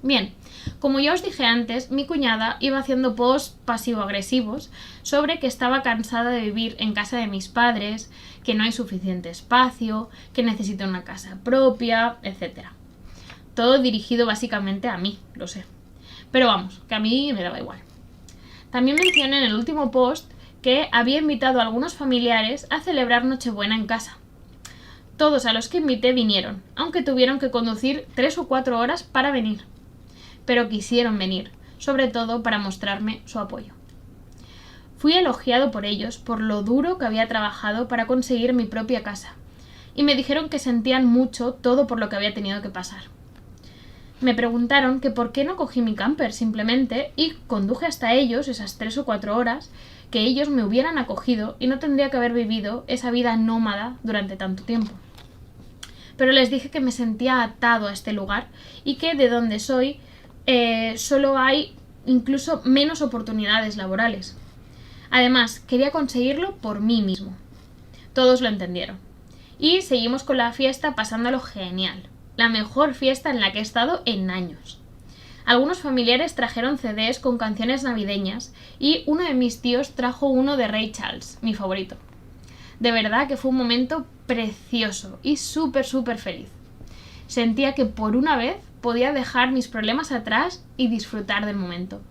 Bien, como ya os dije antes, mi cuñada iba haciendo posts pasivo-agresivos sobre que estaba cansada de vivir en casa de mis padres, que no hay suficiente espacio, que necesito una casa propia, etc. Todo dirigido básicamente a mí, lo sé. Pero que a mí me daba igual. También mencioné en el último post que había invitado a algunos familiares a celebrar Nochebuena en casa. Todos a los que invité vinieron, aunque tuvieron que conducir 3 o 4 horas para venir. Pero quisieron venir, sobre todo para mostrarme su apoyo. Fui elogiado por ellos por lo duro que había trabajado para conseguir mi propia casa, y me dijeron que sentían mucho todo por lo que había tenido que pasar. Me preguntaron que por qué no cogí mi camper simplemente y conduje hasta ellos esas 3 o 4 horas, que ellos me hubieran acogido y no tendría que haber vivido esa vida nómada durante tanto tiempo. Pero les dije que me sentía atado a este lugar y que de donde soy solo hay incluso menos oportunidades laborales. Además, quería conseguirlo por mí mismo. Todos lo entendieron. Y seguimos con la fiesta pasándolo genial. La mejor fiesta en la que he estado en años. Algunos familiares trajeron CDs con canciones navideñas y uno de mis tíos trajo uno de Ray Charles, mi favorito. De verdad que fue un momento precioso y súper feliz. Sentía que por una vez podía dejar mis problemas atrás y disfrutar del momento.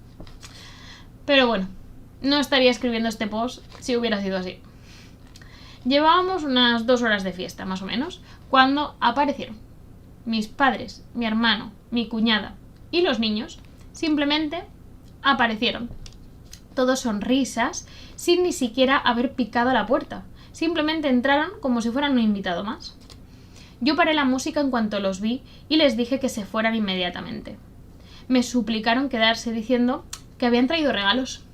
Pero bueno, no estaría escribiendo este post si hubiera sido así. Llevábamos unas 2 horas de fiesta, más o menos, cuando aparecieron. Mis padres, mi hermano, mi cuñada y los niños simplemente aparecieron. Todos sonrisas, sin ni siquiera haber picado a la puerta. Simplemente entraron como si fueran un invitado más. Yo paré la música en cuanto los vi y les dije que se fueran inmediatamente. Me suplicaron quedarse diciendo que habían traído regalos.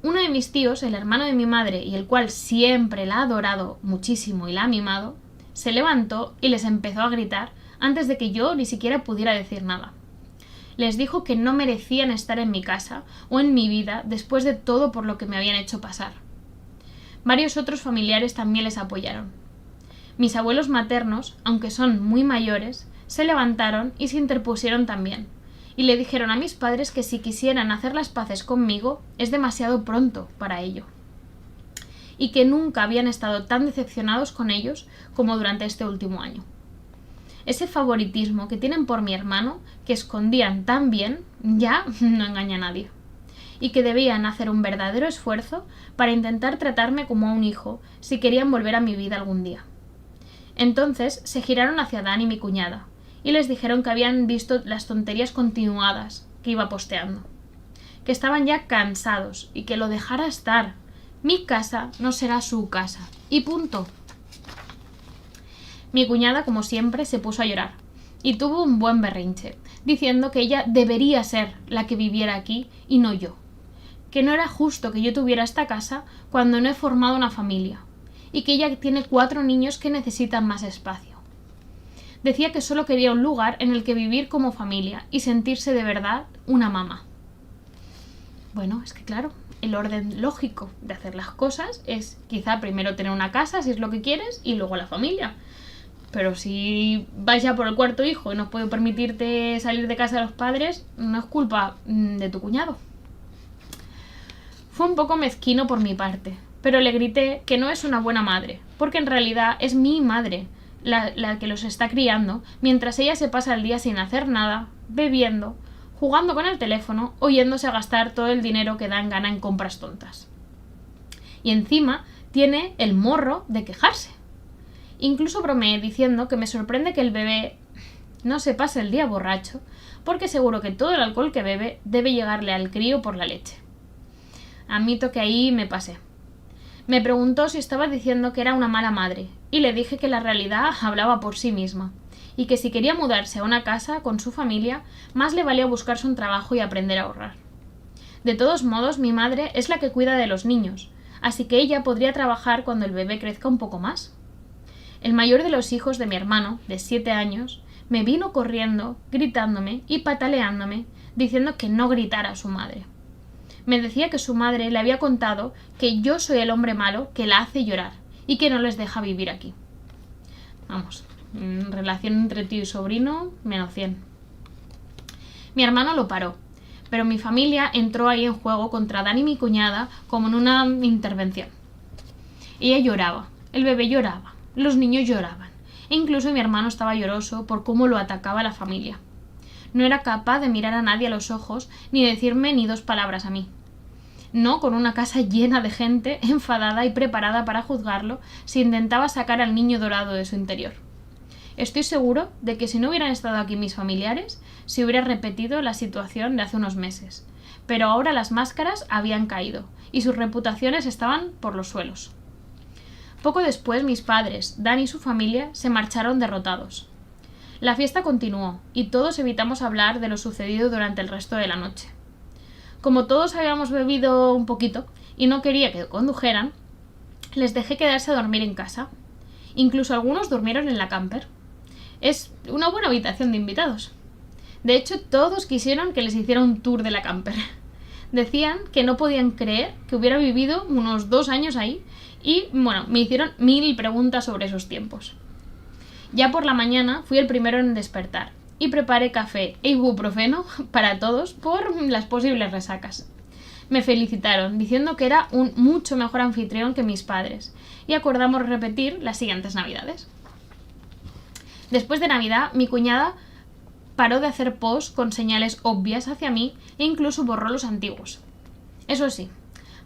Uno de mis tíos, el hermano de mi madre y el cual siempre la ha adorado muchísimo y la ha mimado, se levantó y les empezó a gritar antes de que yo ni siquiera pudiera decir nada. Les dijo que no merecían estar en mi casa o en mi vida después de todo por lo que me habían hecho pasar. Varios otros familiares también les apoyaron. Mis abuelos maternos, aunque son muy mayores, se levantaron y se interpusieron también, y le dijeron a mis padres que si quisieran hacer las paces conmigo es demasiado pronto para ello, y que nunca habían estado tan decepcionados con ellos como durante este último año. Ese favoritismo que tienen por mi hermano, que escondían tan bien, ya no engaña a nadie, y que debían hacer un verdadero esfuerzo para intentar tratarme como a un hijo si querían volver a mi vida algún día. Entonces se giraron hacia Dan y mi cuñada, y les dijeron que habían visto las tonterías continuadas que iba posteando, que estaban ya cansados y que lo dejara estar. Mi casa no será su casa. Y punto. Mi cuñada, como siempre, se puso a llorar y tuvo un buen berrinche, diciendo que ella debería ser la que viviera aquí y no yo, que no era justo que yo tuviera esta casa cuando no he formado una familia, y que ella tiene 4 niños que necesitan más espacio. Decía que solo quería un lugar en el que vivir como familia y sentirse de verdad una mamá. Bueno, es que claro, el orden lógico de hacer las cosas es quizá primero tener una casa, si es lo que quieres, y luego la familia. Pero si vais ya por el 4.º hijo y no puedes permitirte salir de casa de los padres, no es culpa de tu cuñado. Fue un poco mezquino por mi parte, pero le grité que no es una buena madre, porque en realidad es mi madre la que los está criando, mientras ella se pasa el día sin hacer nada, bebiendo, jugando con el teléfono o yéndose a gastar todo el dinero que dan gana en compras tontas. Y encima tiene el morro de quejarse. Incluso bromeé diciendo que me sorprende que el bebé no se pase el día borracho, porque seguro que todo el alcohol que bebe debe llegarle al crío por la leche. Admito que ahí me pasé. Me preguntó si estaba diciendo que era una mala madre, y le dije que la realidad hablaba por sí misma, y que si quería mudarse a una casa con su familia, más le valía buscarse un trabajo y aprender a ahorrar. De todos modos, mi madre es la que cuida de los niños, así que ella podría trabajar cuando el bebé crezca un poco más. El mayor de los hijos de mi hermano, de 7 años, me vino corriendo, gritándome y pataleándome, diciendo que no gritara a su madre. Me decía que su madre le había contado que yo soy el hombre malo que la hace llorar y que no les deja vivir aquí. Vamos, relación entre tío y sobrino, menos 100. Mi hermano lo paró, pero mi familia entró ahí en juego contra Dan y mi cuñada como en una intervención. Ella lloraba, el bebé lloraba, los niños lloraban, e incluso mi hermano estaba lloroso por cómo lo atacaba la familia. No era capaz de mirar a nadie a los ojos ni decirme ni 2 palabras a mí. No con una casa llena de gente enfadada y preparada para juzgarlo si intentaba sacar al niño dorado de su interior. Estoy seguro de que si no hubieran estado aquí mis familiares, se hubiera repetido la situación de hace unos meses. Pero ahora las máscaras habían caído y sus reputaciones estaban por los suelos. Poco después mis padres, Dan y su familia, se marcharon derrotados. La fiesta continuó y todos evitamos hablar de lo sucedido durante el resto de la noche. Como todos habíamos bebido un poquito y no quería que condujeran, les dejé quedarse a dormir en casa. Incluso algunos durmieron en la camper. Es una buena habitación de invitados. De hecho, todos quisieron que les hiciera un tour de la camper. Decían que no podían creer que hubiera vivido unos 2 años ahí y, bueno, me hicieron 1000 preguntas sobre esos tiempos. Ya por la mañana fui el primero en despertar y preparé café e ibuprofeno para todos por las posibles resacas. Me felicitaron diciendo que era un mucho mejor anfitrión que mis padres y acordamos repetir las siguientes navidades. Después de Navidad, mi cuñada paró de hacer posts con señales obvias hacia mí e incluso borró los antiguos. Eso sí,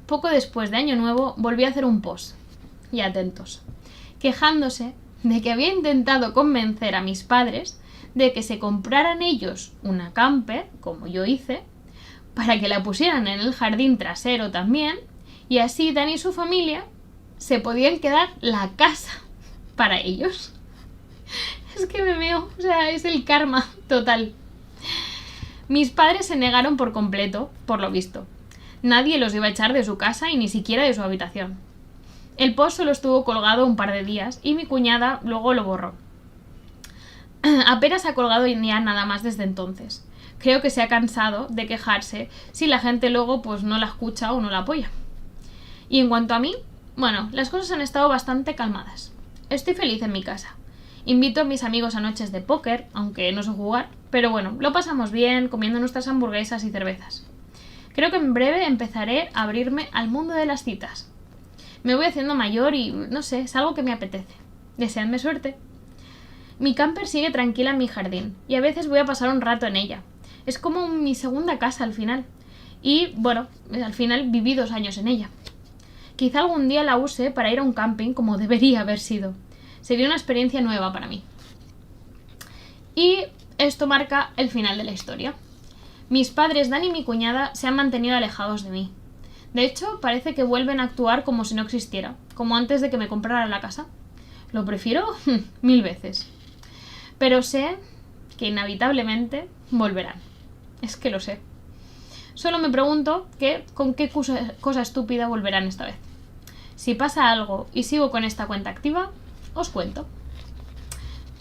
poco después de Año Nuevo volví a hacer un post, y atentos, quejándose de que había intentado convencer a mis padres de que se compraran ellos una camper, como yo hice, para que la pusieran en el jardín trasero también, y así Dan y su familia se podían quedar la casa para ellos. Es que me meo, o sea, es el karma total. Mis padres se negaron por completo, por lo visto. Nadie los iba a echar de su casa y ni siquiera de su habitación. El post solo estuvo colgado un par de días y mi cuñada luego lo borró. Apenas ha colgado ya nada más desde entonces. Creo que se ha cansado de quejarse si la gente luego pues no la escucha o no la apoya. Y en cuanto a mí, bueno, las cosas han estado bastante calmadas. Estoy feliz en mi casa. Invito a mis amigos a noches de póker, aunque no sé jugar, pero bueno, lo pasamos bien comiendo nuestras hamburguesas y cervezas. Creo que en breve empezaré a abrirme al mundo de las citas. Me voy haciendo mayor y, no sé, es algo que me apetece. Deseadme suerte. Mi camper sigue tranquila en mi jardín y a veces voy a pasar un rato en ella. Es como mi segunda casa al final. Y, bueno, al final viví 2 años en ella. Quizá algún día la use para ir a un camping como debería haber sido. Sería una experiencia nueva para mí. Y esto marca el final de la historia. Mis padres, Dan y mi cuñada, se han mantenido alejados de mí. De hecho, parece que vuelven a actuar como si no existiera, como antes de que me comprara la casa. Lo prefiero 1000 veces. Pero sé que inevitablemente volverán. Es que lo sé. Solo me pregunto con qué cosa estúpida volverán esta vez. Si pasa algo y sigo con esta cuenta activa, os cuento.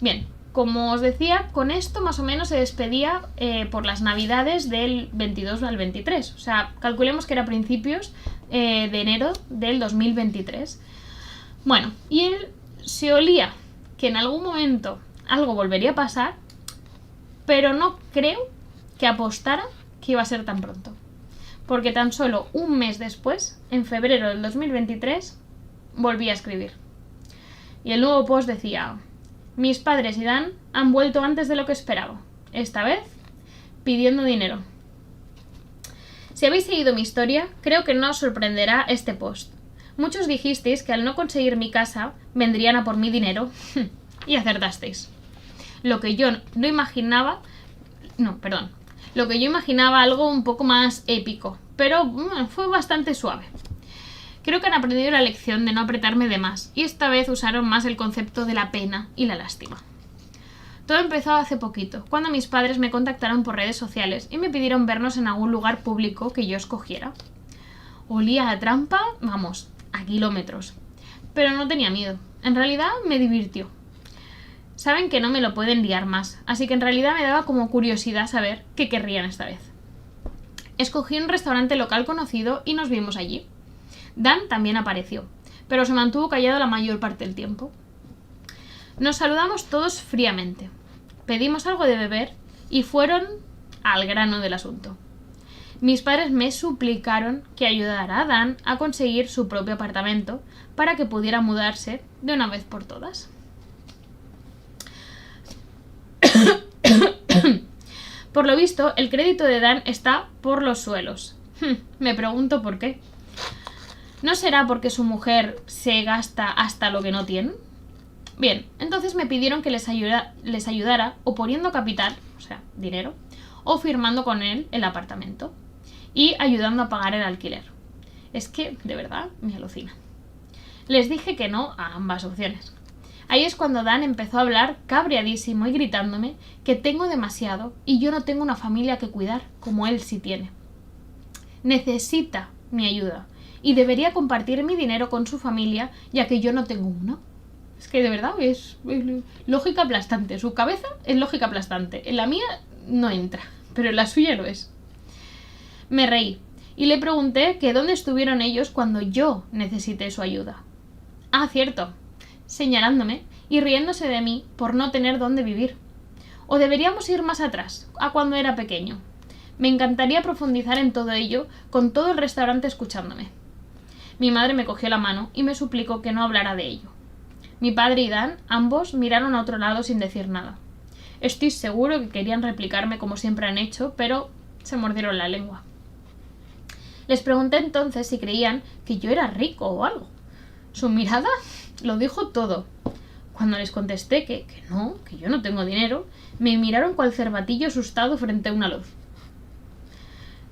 Bien, como os decía, con esto más o menos se despedía por las navidades del 22 al 23. O sea, calculemos que era principios de enero del 2023. Bueno, y él se olía que en algún momento algo volvería a pasar, pero no creo que apostara que iba a ser tan pronto. Porque tan solo un mes después, en febrero del 2023, volví a escribir. Y el nuevo post decía: mis padres y Dan han vuelto antes de lo que esperaba. Esta vez, pidiendo dinero. Si habéis seguido mi historia, creo que no os sorprenderá este post. Muchos dijisteis que al no conseguir mi casa, vendrían a por mi dinero. Y acertasteis. Lo que yo imaginaba algo un poco más épico, pero bueno, fue bastante suave. Creo que han aprendido la lección de no apretarme de más, y esta vez usaron más el concepto de la pena y la lástima. Todo empezó hace poquito, cuando mis padres me contactaron por redes sociales y me pidieron vernos en algún lugar público que yo escogiera. Olía a trampa, vamos, a kilómetros. Pero no tenía miedo, en realidad me divirtió. Saben que no me lo pueden liar más, así que en realidad me daba como curiosidad saber qué querrían esta vez. Escogí un restaurante local conocido y nos vimos allí. Dan también apareció, pero se mantuvo callado la mayor parte del tiempo. Nos saludamos todos fríamente, pedimos algo de beber y fueron al grano del asunto. Mis padres me suplicaron que ayudara a Dan a conseguir su propio apartamento para que pudiera mudarse de una vez por todas. Por lo visto, el crédito de Dan está por los suelos. Me pregunto por qué. ¿No será porque su mujer se gasta hasta lo que no tiene? Bien, entonces me pidieron que les ayudara o poniendo capital, o sea, dinero, o firmando con él el apartamento y ayudando a pagar el alquiler. Es que, de verdad, me alucina. Les dije que no a ambas opciones. Ahí es cuando Dan empezó a hablar cabreadísimo y gritándome que tengo demasiado y yo no tengo una familia que cuidar como él sí tiene. Necesita mi ayuda y debería compartir mi dinero con su familia ya que yo no tengo una. Es que de verdad es lógica aplastante. Su cabeza es lógica aplastante. En la mía no entra, pero en la suya lo es. Me reí y le pregunté que dónde estuvieron ellos cuando yo necesité su ayuda. Ah, cierto, señalándome y riéndose de mí por no tener dónde vivir. O deberíamos ir más atrás, a cuando era pequeño. Me encantaría profundizar en todo ello, con todo el restaurante escuchándome. Mi madre me cogió la mano y me suplicó que no hablara de ello. Mi padre y Dan, ambos, miraron a otro lado sin decir nada. Estoy seguro que querían replicarme como siempre han hecho, pero se mordieron la lengua. Les pregunté entonces si creían que yo era rico o algo. Su mirada lo dijo todo. Cuando les contesté que no, que yo no tengo dinero, me miraron cual cervatillo asustado frente a una luz.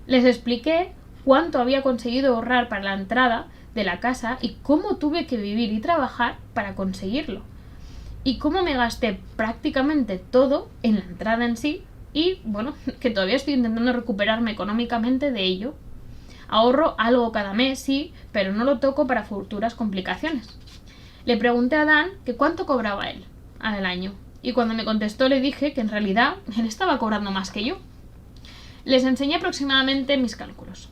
Les expliqué cuánto había conseguido ahorrar para la entrada de la casa y cómo tuve que vivir y trabajar para conseguirlo. Y cómo me gasté prácticamente todo en la entrada en sí y, bueno, que todavía estoy intentando recuperarme económicamente de ello. Ahorro algo cada mes, sí, pero no lo toco para futuras complicaciones. Le pregunté a Dan que cuánto cobraba él al año y cuando me contestó le dije que en realidad él estaba cobrando más que yo. Les enseñé aproximadamente mis cálculos.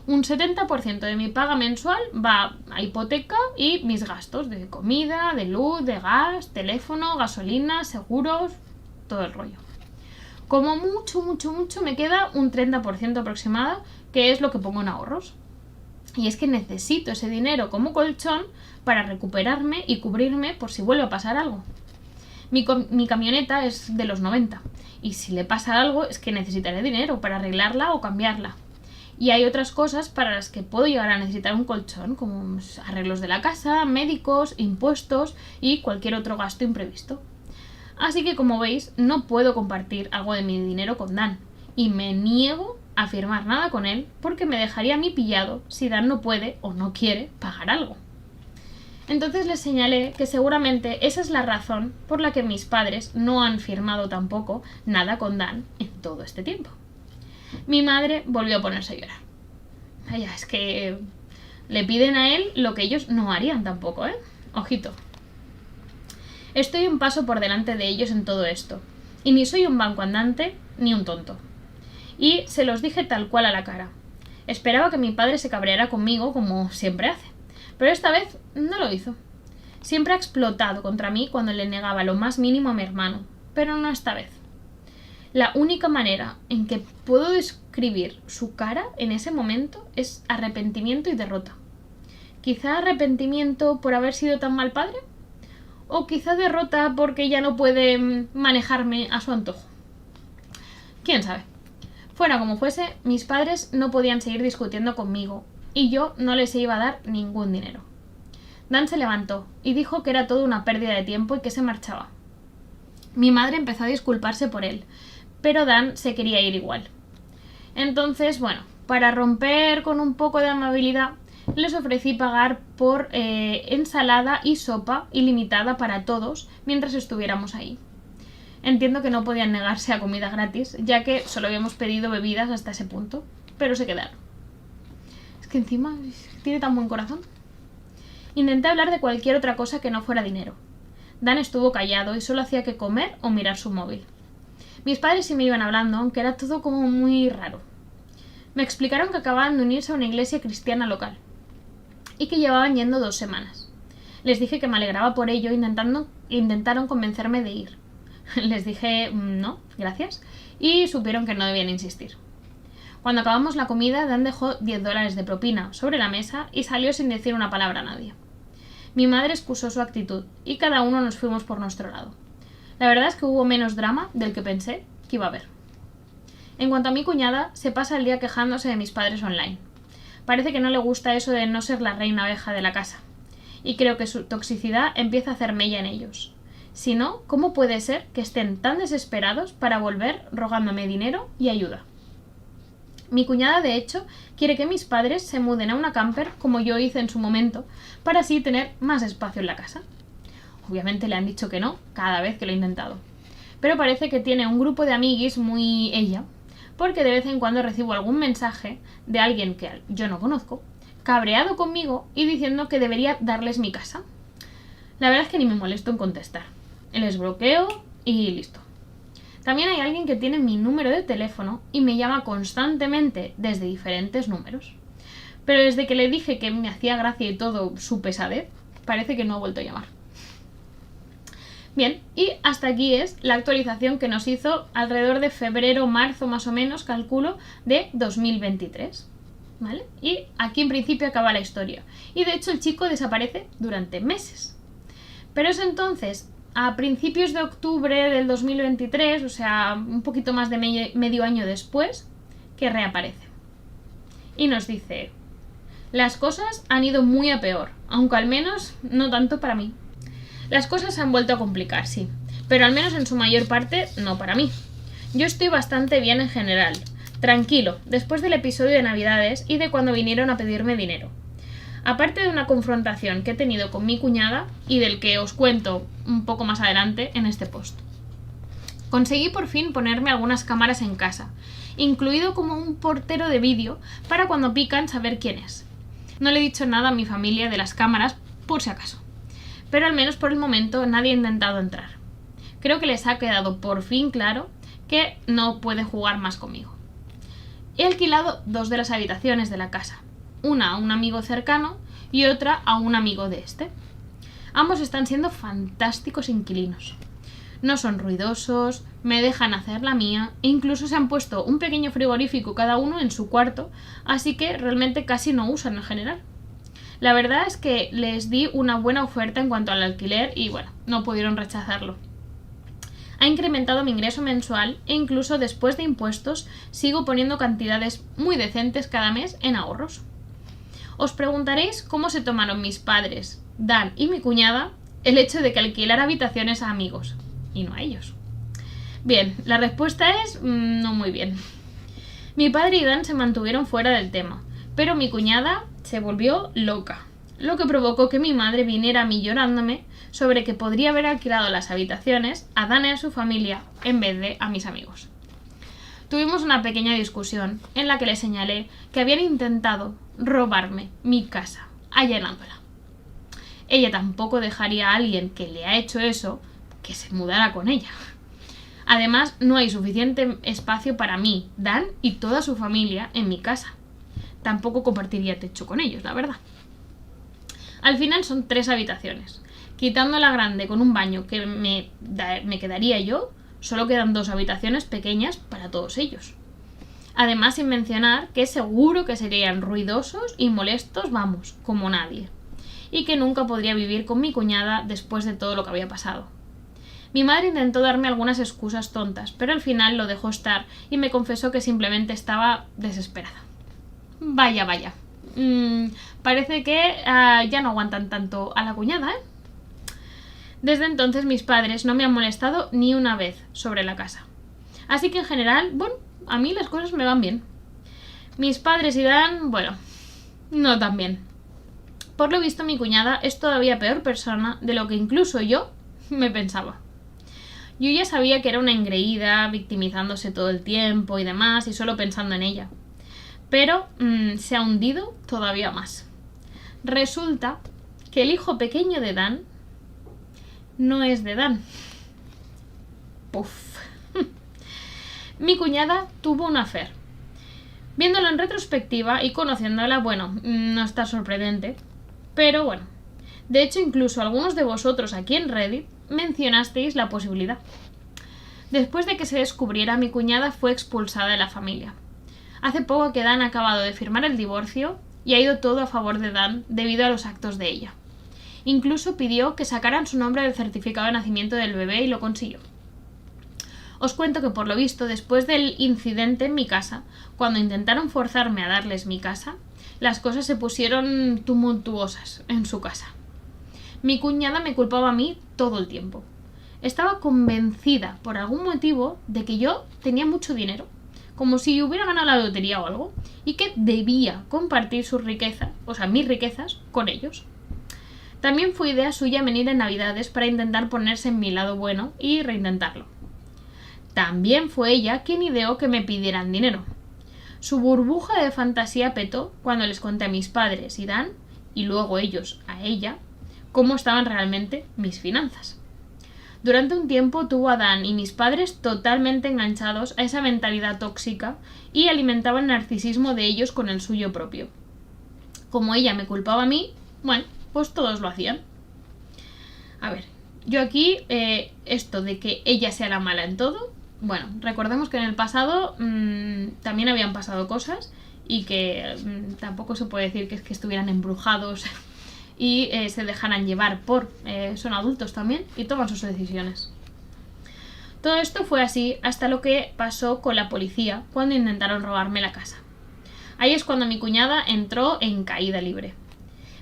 Un 70% de mi paga mensual va a hipoteca y mis gastos de comida, de luz, de gas, teléfono, gasolina, seguros, todo el rollo. Como mucho me queda un 30% aproximado, que es lo que pongo en ahorros. Y es que necesito ese dinero como colchón para recuperarme y cubrirme por si vuelve a pasar algo. Mi camioneta es de los 90 y si le pasa algo es que necesitaré dinero para arreglarla o cambiarla. Y hay otras cosas para las que puedo llegar a necesitar un colchón, como arreglos de la casa, médicos, impuestos y cualquier otro gasto imprevisto. Así que, como veis, no puedo compartir algo de mi dinero con Dan y me niego a firmar nada con él porque me dejaría a mí pillado si Dan no puede o no quiere pagar algo. Entonces les señalé que seguramente esa es la razón por la que mis padres no han firmado tampoco nada con Dan en todo este tiempo. Mi madre volvió a ponerse a llorar. Vaya, es que le piden a él lo que ellos no harían tampoco, ¿eh? Ojito. Estoy un paso por delante de ellos en todo esto, y ni soy un banco andante ni un tonto. Y se los dije tal cual a la cara. Esperaba que mi padre se cabreara conmigo como siempre hace, pero esta vez no lo hizo. Siempre ha explotado contra mí cuando le negaba lo más mínimo a mi hermano, pero no esta vez. La única manera en que puedo describir su cara en ese momento es arrepentimiento y derrota. Quizá arrepentimiento por haber sido tan mal padre, o quizá derrota porque ya no puede manejarme a su antojo. ¿Quién sabe? Fuera como fuese, mis padres no podían seguir discutiendo conmigo y yo no les iba a dar ningún dinero. Dan se levantó y dijo que era todo una pérdida de tiempo y que se marchaba. Mi madre empezó a disculparse por él, pero Dan se quería ir igual. Entonces, bueno, para romper con un poco de amabilidad, les ofrecí pagar por ensalada y sopa ilimitada para todos mientras estuviéramos ahí. Entiendo que no podían negarse a comida gratis, ya que solo habíamos pedido bebidas hasta ese punto, pero se quedaron. Es que encima tiene tan buen corazón. Intenté hablar de cualquier otra cosa que no fuera dinero. Dan estuvo callado y solo hacía que comer o mirar su móvil. Mis padres sí me iban hablando, aunque era todo como muy raro. Me explicaron que acababan de unirse a una iglesia cristiana local y que llevaban yendo 2 semanas. Les dije que me alegraba por ello, intentaron convencerme de ir. Les dije no, gracias, y supieron que no debían insistir. Cuando acabamos la comida, Dan dejó $10 de propina sobre la mesa y salió sin decir una palabra a nadie. Mi madre excusó su actitud y cada uno nos fuimos por nuestro lado. La verdad es que hubo menos drama del que pensé que iba a haber. En cuanto a mi cuñada, se pasa el día quejándose de mis padres online. Parece que no le gusta eso de no ser la reina abeja de la casa. Y creo que su toxicidad empieza a hacer mella en ellos. Si no, ¿cómo puede ser que estén tan desesperados para volver rogándome dinero y ayuda? Mi cuñada, de hecho, quiere que mis padres se muden a una camper como yo hice en su momento, para así tener más espacio en la casa. obviamente le han dicho que no cada vez que lo he intentado. Pero parece que tiene un grupo de amiguis muy ella, porque de vez en cuando recibo algún mensaje de alguien que yo no conozco, cabreado conmigo y diciendo que debería darles mi casa. La verdad es que ni me molesto en contestar. Les bloqueo y listo. También hay alguien que tiene mi número de teléfono y me llama constantemente desde diferentes números. Pero desde que le dije que me hacía gracia y todo su pesadez, parece que no ha vuelto a llamar. Bien, y hasta aquí es la actualización que nos hizo alrededor de febrero-marzo más o menos, calculo, de 2023. ¿Vale? Y aquí en principio acaba la historia. Y de hecho el chico desaparece durante meses. Pero es entonces, a principios de octubre del 2023, o sea, un poquito más de medio año después, que reaparece. Y nos dice: las cosas han ido muy a peor, aunque al menos no tanto para mí. Las cosas se han vuelto a complicar, sí, pero al menos en su mayor parte no para mí. Yo estoy bastante bien en general, tranquilo, después del episodio de Navidades y de cuando vinieron a pedirme dinero. Aparte de una confrontación que he tenido con mi cuñada y del que os cuento un poco más adelante en este post. Conseguí por fin ponerme algunas cámaras en casa, incluido como un portero de vídeo para cuando pican saber quién es. No le he dicho nada a mi familia de las cámaras por si acaso, pero al menos por el momento nadie ha intentado entrar. Creo que les ha quedado por fin claro que no puede jugar más conmigo. He alquilado 2 de las habitaciones de la casa, una a un amigo cercano y otra a un amigo de este. Ambos están siendo fantásticos inquilinos. No son ruidosos, me dejan hacer la mía e incluso se han puesto un pequeño frigorífico cada uno en su cuarto, así que realmente casi no usan en general. La verdad es que les di una buena oferta en cuanto al alquiler y bueno, no pudieron rechazarlo. Ha incrementado mi ingreso mensual e incluso después de impuestos sigo poniendo cantidades muy decentes cada mes en ahorros. Os preguntaréis cómo se tomaron mis padres, Dan y mi cuñada, el hecho de que alquilara habitaciones a amigos y no a ellos. Bien, la respuesta es no muy bien. Mi padre y Dan se mantuvieron fuera del tema, pero mi cuñada se volvió loca, lo que provocó que mi madre viniera a mí llorándome sobre que podría haber alquilado las habitaciones a Dan y a su familia en vez de a mis amigos. Tuvimos una pequeña discusión en la que le señalé que habían intentado robarme mi casa, allanándola. Ella tampoco dejaría a alguien que le ha hecho eso que se mudara con ella. Además, no hay suficiente espacio para mí, Dan y toda su familia en mi casa. Tampoco compartiría techo con ellos, la verdad. Al final son 3 habitaciones. Quitando la grande con un baño que me quedaría yo, solo quedan 2 habitaciones pequeñas para todos ellos. Además, sin mencionar que seguro que serían ruidosos y molestos, vamos, como nadie. Y que nunca podría vivir con mi cuñada después de todo lo que había pasado. Mi madre intentó darme algunas excusas tontas, pero al final lo dejó estar y me confesó que simplemente estaba desesperada. Vaya. Parece que ya no aguantan tanto a la cuñada, ¿eh? Desde entonces mis padres no me han molestado ni una vez sobre la casa. Así que en general, bueno, a mí las cosas me van bien. Mis padres y Dan, bueno, no tan bien. Por lo visto mi cuñada es todavía peor persona de lo que incluso yo me pensaba. Yo ya sabía que era una engreída, victimizándose todo el tiempo y demás, y solo pensando en ella. Pero se ha hundido todavía más. Resulta que el hijo pequeño de Dan no es de Dan. Puf. Mi cuñada tuvo un affair. Viéndolo en retrospectiva y conociéndola, bueno, no está sorprendente. Pero bueno, de hecho incluso algunos de vosotros aquí en Reddit mencionasteis la posibilidad. Después de que se descubriera, mi cuñada fue expulsada de la familia. Hace poco que Dan ha acabado de firmar el divorcio y ha ido todo a favor de Dan debido a los actos de ella. Incluso pidió que sacaran su nombre del certificado de nacimiento del bebé y lo consiguió. Os cuento que por lo visto, después del incidente en mi casa, cuando intentaron forzarme a darles mi casa, las cosas se pusieron tumultuosas en su casa. Mi cuñada me culpaba a mí todo el tiempo. Estaba convencida por algún motivo de que yo tenía mucho dinero, como si hubiera ganado la lotería o algo, y que debía compartir sus riquezas, o sea, mis riquezas, con ellos. También fue idea suya venir en Navidades para intentar ponerse en mi lado bueno y reintentarlo. También fue ella quien ideó que me pidieran dinero. Su burbuja de fantasía petó cuando les conté a mis padres y Dan, y luego ellos a ella, cómo estaban realmente mis finanzas. Durante un tiempo tuvo a Dan y mis padres totalmente enganchados a esa mentalidad tóxica y alimentaban el narcisismo de ellos con el suyo propio. Como ella me culpaba a mí, bueno, pues todos lo hacían. A ver, yo aquí, esto de que ella sea la mala en todo, bueno, recordemos que en el pasado también habían pasado cosas y que tampoco se puede decir que es que estuvieran embrujados y se dejaran llevar por... son adultos también y toman sus decisiones. Todo esto fue así hasta lo que pasó con la policía cuando intentaron robarme la casa. Ahí es cuando mi cuñada entró en caída libre.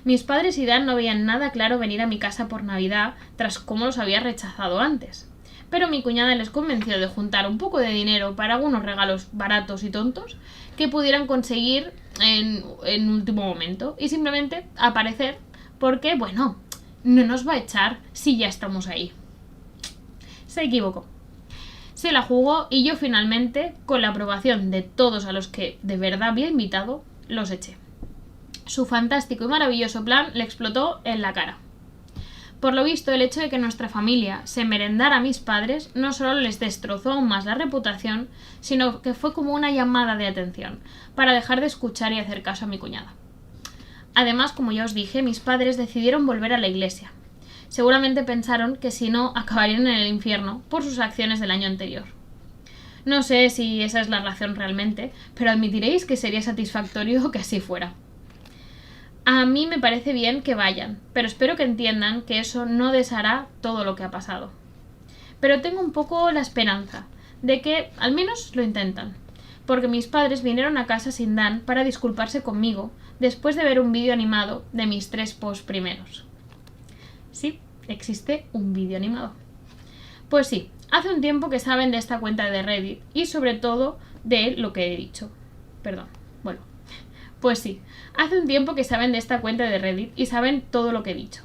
Mis padres y Dan no veían nada claro venir a mi casa por Navidad tras cómo los había rechazado antes. Pero mi cuñada les convenció de juntar un poco de dinero para algunos regalos baratos y tontos que pudieran conseguir en último momento y simplemente aparecer porque, bueno, no nos va a echar si ya estamos ahí. Se equivocó. Se la jugó y yo finalmente, con la aprobación de todos a los que de verdad había invitado, los eché. Su fantástico y maravilloso plan le explotó en la cara. Por lo visto, el hecho de que nuestra familia se merendara a mis padres no solo les destrozó aún más la reputación, sino que fue como una llamada de atención para dejar de escuchar y hacer caso a mi cuñada. Además, como ya os dije, mis padres decidieron volver a la iglesia. Seguramente pensaron que si no, acabarían en el infierno por sus acciones del año anterior. No sé si esa es la razón realmente, pero admitiréis que sería satisfactorio que así fuera. A mí me parece bien que vayan, pero espero que entiendan que eso no deshará todo lo que ha pasado. Pero tengo un poco la esperanza de que al menos lo intentan, porque mis padres vinieron a casa sin Dan para disculparse conmigo después de ver un vídeo animado de mis 3 posts primeros. Sí, existe un vídeo animado. Pues sí, hace un tiempo que saben de esta cuenta de Reddit y sobre todo de lo que he dicho. Pues sí, hace un tiempo que saben de esta cuenta de Reddit y saben todo lo que he dicho.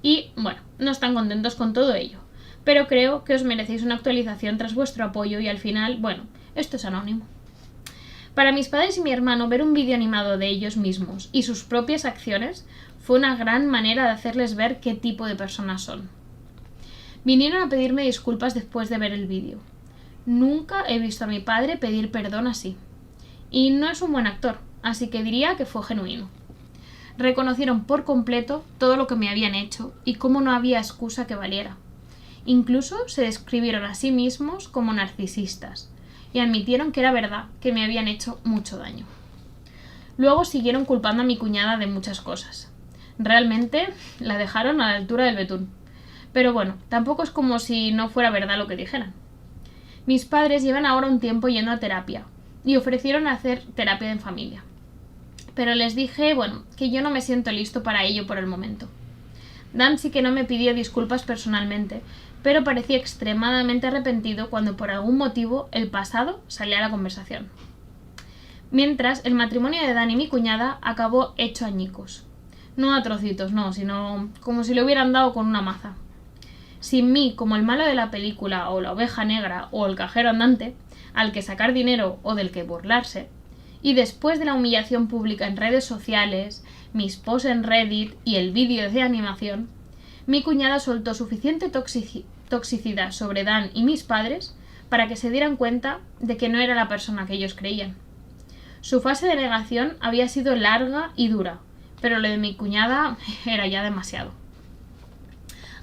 Y, bueno, no están contentos con todo ello, pero creo que os merecéis una actualización tras vuestro apoyo y al final, bueno, esto es anónimo. Para mis padres y mi hermano, ver un vídeo animado de ellos mismos y sus propias acciones fue una gran manera de hacerles ver qué tipo de personas son. Vinieron a pedirme disculpas después de ver el vídeo. Nunca he visto a mi padre pedir perdón así. Y no es un buen actor, así que diría que fue genuino. Reconocieron por completo todo lo que me habían hecho y cómo no había excusa que valiera. Incluso se describieron a sí mismos como narcisistas y admitieron que era verdad que me habían hecho mucho daño. Luego siguieron culpando a mi cuñada de muchas cosas. Realmente la dejaron a la altura del betún. Pero bueno, tampoco es como si no fuera verdad lo que dijeran. Mis padres llevan ahora un tiempo yendo a terapia y ofrecieron hacer terapia en familia. Pero les dije, bueno, que yo no me siento listo para ello por el momento. Dan sí que no me pidió disculpas personalmente, pero parecía extremadamente arrepentido cuando por algún motivo el pasado salía a la conversación. Mientras, el matrimonio de Dan y mi cuñada acabó hecho añicos. No a trocitos, no, sino como si le hubieran dado con una maza. Sin mí, como el malo de la película, o la oveja negra, o el cajero andante, al que sacar dinero o del que burlarse, y después de la humillación pública en redes sociales, mis posts en Reddit y el vídeo de animación, mi cuñada soltó suficiente toxicidad sobre Dan y mis padres para que se dieran cuenta de que no era la persona que ellos creían. Su fase de negación había sido larga y dura, pero lo de mi cuñada era ya demasiado.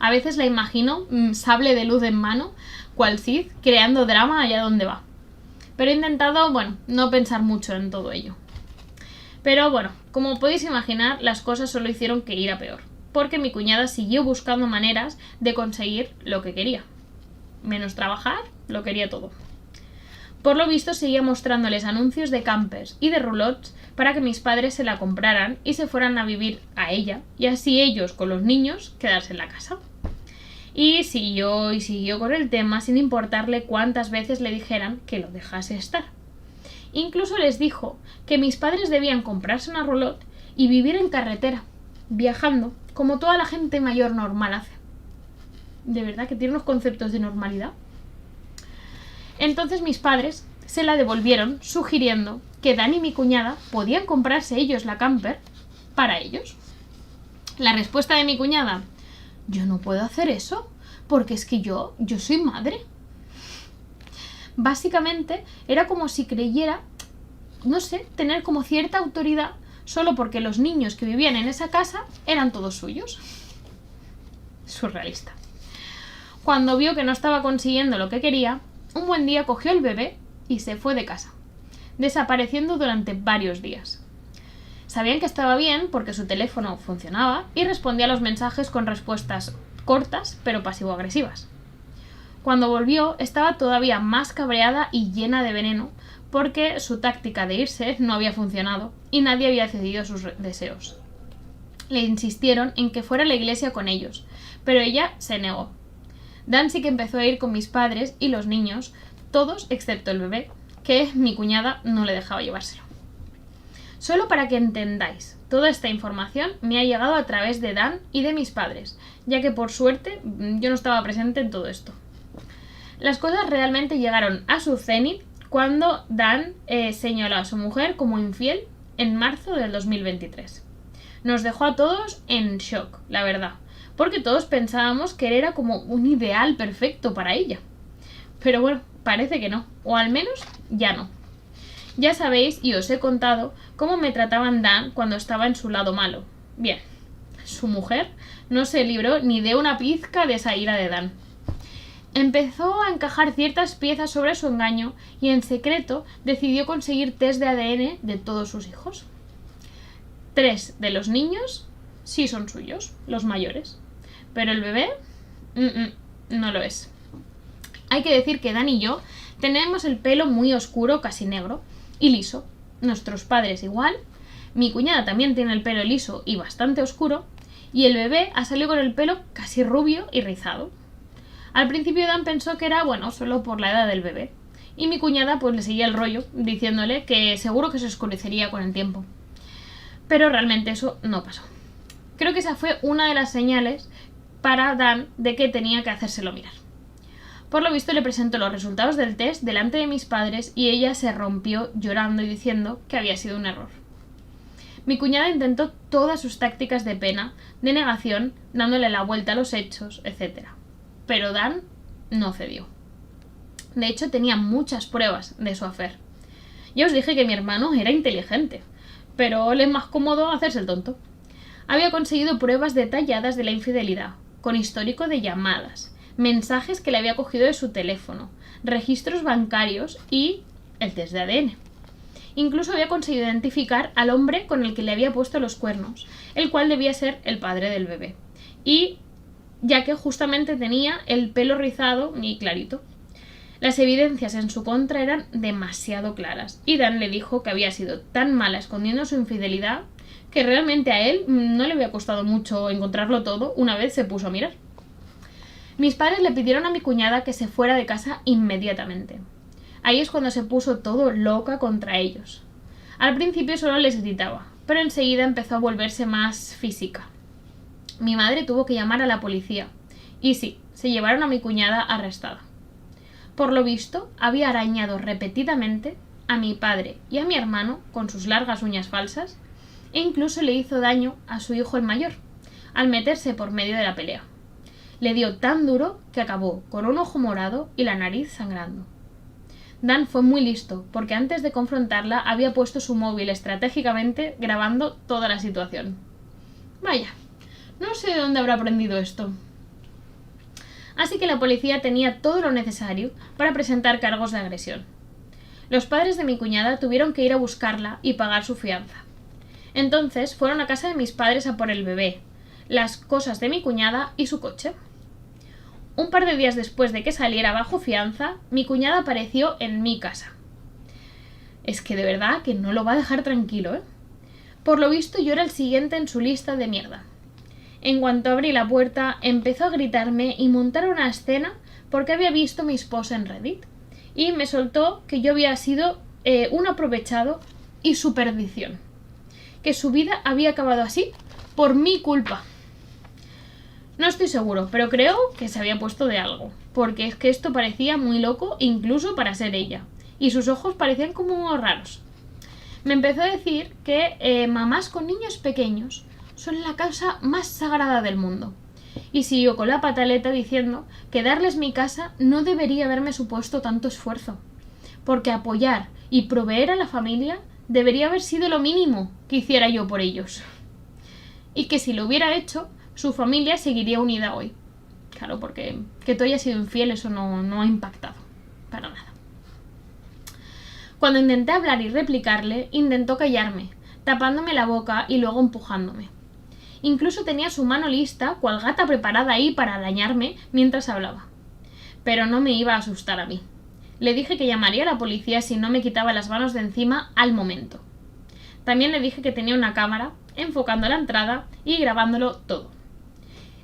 A veces la imagino, sable de luz en mano, cual Sith, creando drama allá donde va. Pero he intentado, no pensar mucho en todo ello. Pero bueno, como podéis imaginar, las cosas solo hicieron que ir a peor, porque mi cuñada siguió buscando maneras de conseguir lo que quería. Menos trabajar, lo quería todo. Por lo visto seguía mostrándoles anuncios de campers y de roulottes para que mis padres se la compraran y se fueran a vivir a ella, y así ellos con los niños quedarse en la casa. Y siguió con el tema sin importarle cuántas veces le dijeran que lo dejase estar. Incluso les dijo que mis padres debían comprarse una roulotte y vivir en carretera, viajando como toda la gente mayor normal hace. De verdad que tiene unos conceptos de normalidad. Entonces mis padres se la devolvieron sugiriendo que Dan y mi cuñada podían comprarse ellos la camper para ellos. La respuesta de mi cuñada: yo no puedo hacer eso, porque es que yo soy madre. Básicamente era como si creyera, no sé, tener como cierta autoridad solo porque los niños que vivían en esa casa eran todos suyos. Surrealista. Cuando vio que no estaba consiguiendo lo que quería, un buen día cogió el bebé y se fue de casa, desapareciendo durante varios días. Sabían que estaba bien porque su teléfono funcionaba y respondía a los mensajes con respuestas cortas pero pasivo-agresivas. Cuando volvió estaba todavía más cabreada y llena de veneno porque su táctica de irse no había funcionado y nadie había cedido a sus deseos. Le insistieron en que fuera a la iglesia con ellos, pero ella se negó. Dan sí que empezó a ir con mis padres y los niños, todos excepto el bebé, que mi cuñada no le dejaba llevárselo. Solo para que entendáis, toda esta información me ha llegado a través de Dan y de mis padres, ya que por suerte yo no estaba presente en todo esto. Las cosas realmente llegaron a su cenit cuando Dan señaló a su mujer como infiel en marzo del 2023. Nos dejó a todos en shock, la verdad, porque todos pensábamos que él era como un ideal perfecto para ella. Pero bueno, parece que no, o al menos ya no. Ya sabéis y os he contado cómo me trataban Dan cuando estaba en su lado malo. Bien, su mujer no se libró ni de una pizca de esa ira de Dan. Empezó a encajar ciertas piezas sobre su engaño y en secreto decidió conseguir test de ADN de todos sus hijos. 3 de los niños sí son suyos, los mayores, pero el bebé no lo es. Hay que decir que Dan y yo tenemos el pelo muy oscuro, casi negro, y liso. Nuestros padres igual. Mi cuñada también tiene el pelo liso y bastante oscuro. Y el bebé ha salido con el pelo casi rubio y rizado. Al principio Dan pensó que era, solo por la edad del bebé. Y mi cuñada pues le seguía el rollo, diciéndole que seguro que se oscurecería con el tiempo. Pero realmente eso no pasó. Creo que esa fue una de las señales para Dan de que tenía que hacérselo mirar. Por lo visto le presentó los resultados del test delante de mis padres y ella se rompió llorando y diciendo que había sido un error. Mi cuñada intentó todas sus tácticas de pena, de negación, dándole la vuelta a los hechos, etc. Pero Dan no cedió. De hecho, tenía muchas pruebas de su affair. Ya os dije que mi hermano era inteligente, pero le es más cómodo hacerse el tonto. Había conseguido pruebas detalladas de la infidelidad, con histórico de llamadas, mensajes que le había cogido de su teléfono, registros bancarios y el test de ADN. Incluso había conseguido identificar al hombre con el que le había puesto los cuernos, el cual debía ser el padre del bebé, y ya que justamente tenía el pelo rizado y clarito. Las evidencias en su contra eran demasiado claras, y Dan le dijo que había sido tan mala escondiendo su infidelidad que realmente a él no le había costado mucho encontrarlo todo una vez se puso a mirar. Mis padres le pidieron a mi cuñada que se fuera de casa inmediatamente. Ahí es cuando se puso todo loca contra ellos. Al principio solo les gritaba, pero enseguida empezó a volverse más física. Mi madre tuvo que llamar a la policía, y sí, se llevaron a mi cuñada arrestada. Por lo visto, había arañado repetidamente a mi padre y a mi hermano con sus largas uñas falsas, e incluso le hizo daño a su hijo el mayor, al meterse por medio de la pelea. Le dio tan duro que acabó con un ojo morado y la nariz sangrando. Dan fue muy listo, porque antes de confrontarla había puesto su móvil estratégicamente grabando toda la situación. Vaya, no sé de dónde habrá aprendido esto. Así que la policía tenía todo lo necesario para presentar cargos de agresión. Los padres de mi cuñada tuvieron que ir a buscarla y pagar su fianza. Entonces fueron a casa de mis padres a por el bebé, las cosas de mi cuñada y su coche. Un par de días después de que saliera bajo fianza, mi cuñada apareció en mi casa. Es que de verdad que no lo va a dejar tranquilo, ¿eh? Por lo visto yo era el siguiente en su lista de mierda. En cuanto abrí la puerta, empezó a gritarme y montar una escena porque había visto mis posts en Reddit. Y me soltó que yo había sido un aprovechado y su perdición. Que su vida había acabado así por mi culpa. No estoy seguro, pero creo que se había puesto de algo, porque es que esto parecía muy loco incluso para ser ella, y sus ojos parecían como raros. Me empezó a decir que mamás con niños pequeños son la causa más sagrada del mundo, y siguió con la pataleta diciendo que darles mi casa no debería haberme supuesto tanto esfuerzo, porque apoyar y proveer a la familia debería haber sido lo mínimo que hiciera yo por ellos, y que si lo hubiera hecho, su familia seguiría unida hoy. Claro, porque que tú hayas sido infiel, eso no ha impactado para nada. Cuando intenté hablar y replicarle, intentó callarme, tapándome la boca y luego empujándome. Incluso tenía su mano lista, cual gata preparada ahí para dañarme mientras hablaba. Pero no me iba a asustar a mí. Le dije que llamaría a la policía si no me quitaba las manos de encima al momento. También le dije que tenía una cámara enfocando la entrada y grabándolo todo.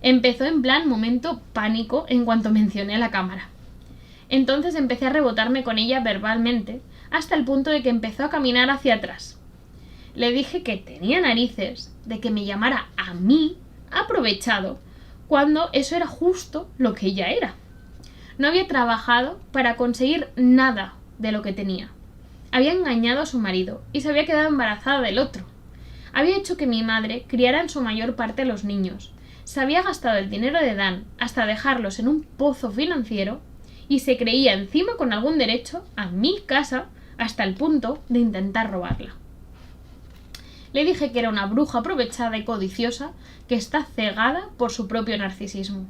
Empezó en plan momento pánico en cuanto mencioné a la cámara. Entonces empecé a rebotarme con ella verbalmente hasta el punto de que empezó a caminar hacia atrás. Le dije que tenía narices de que me llamara a mí aprovechado cuando eso era justo lo que ella era. No había trabajado para conseguir nada de lo que tenía. Había engañado a su marido y se había quedado embarazada del otro. Había hecho que mi madre criara en su mayor parte a los niños. Se había gastado el dinero de Dan hasta dejarlos en un pozo financiero y se creía encima con algún derecho a mi casa hasta el punto de intentar robarla. Le dije que era una bruja aprovechada y codiciosa que está cegada por su propio narcisismo.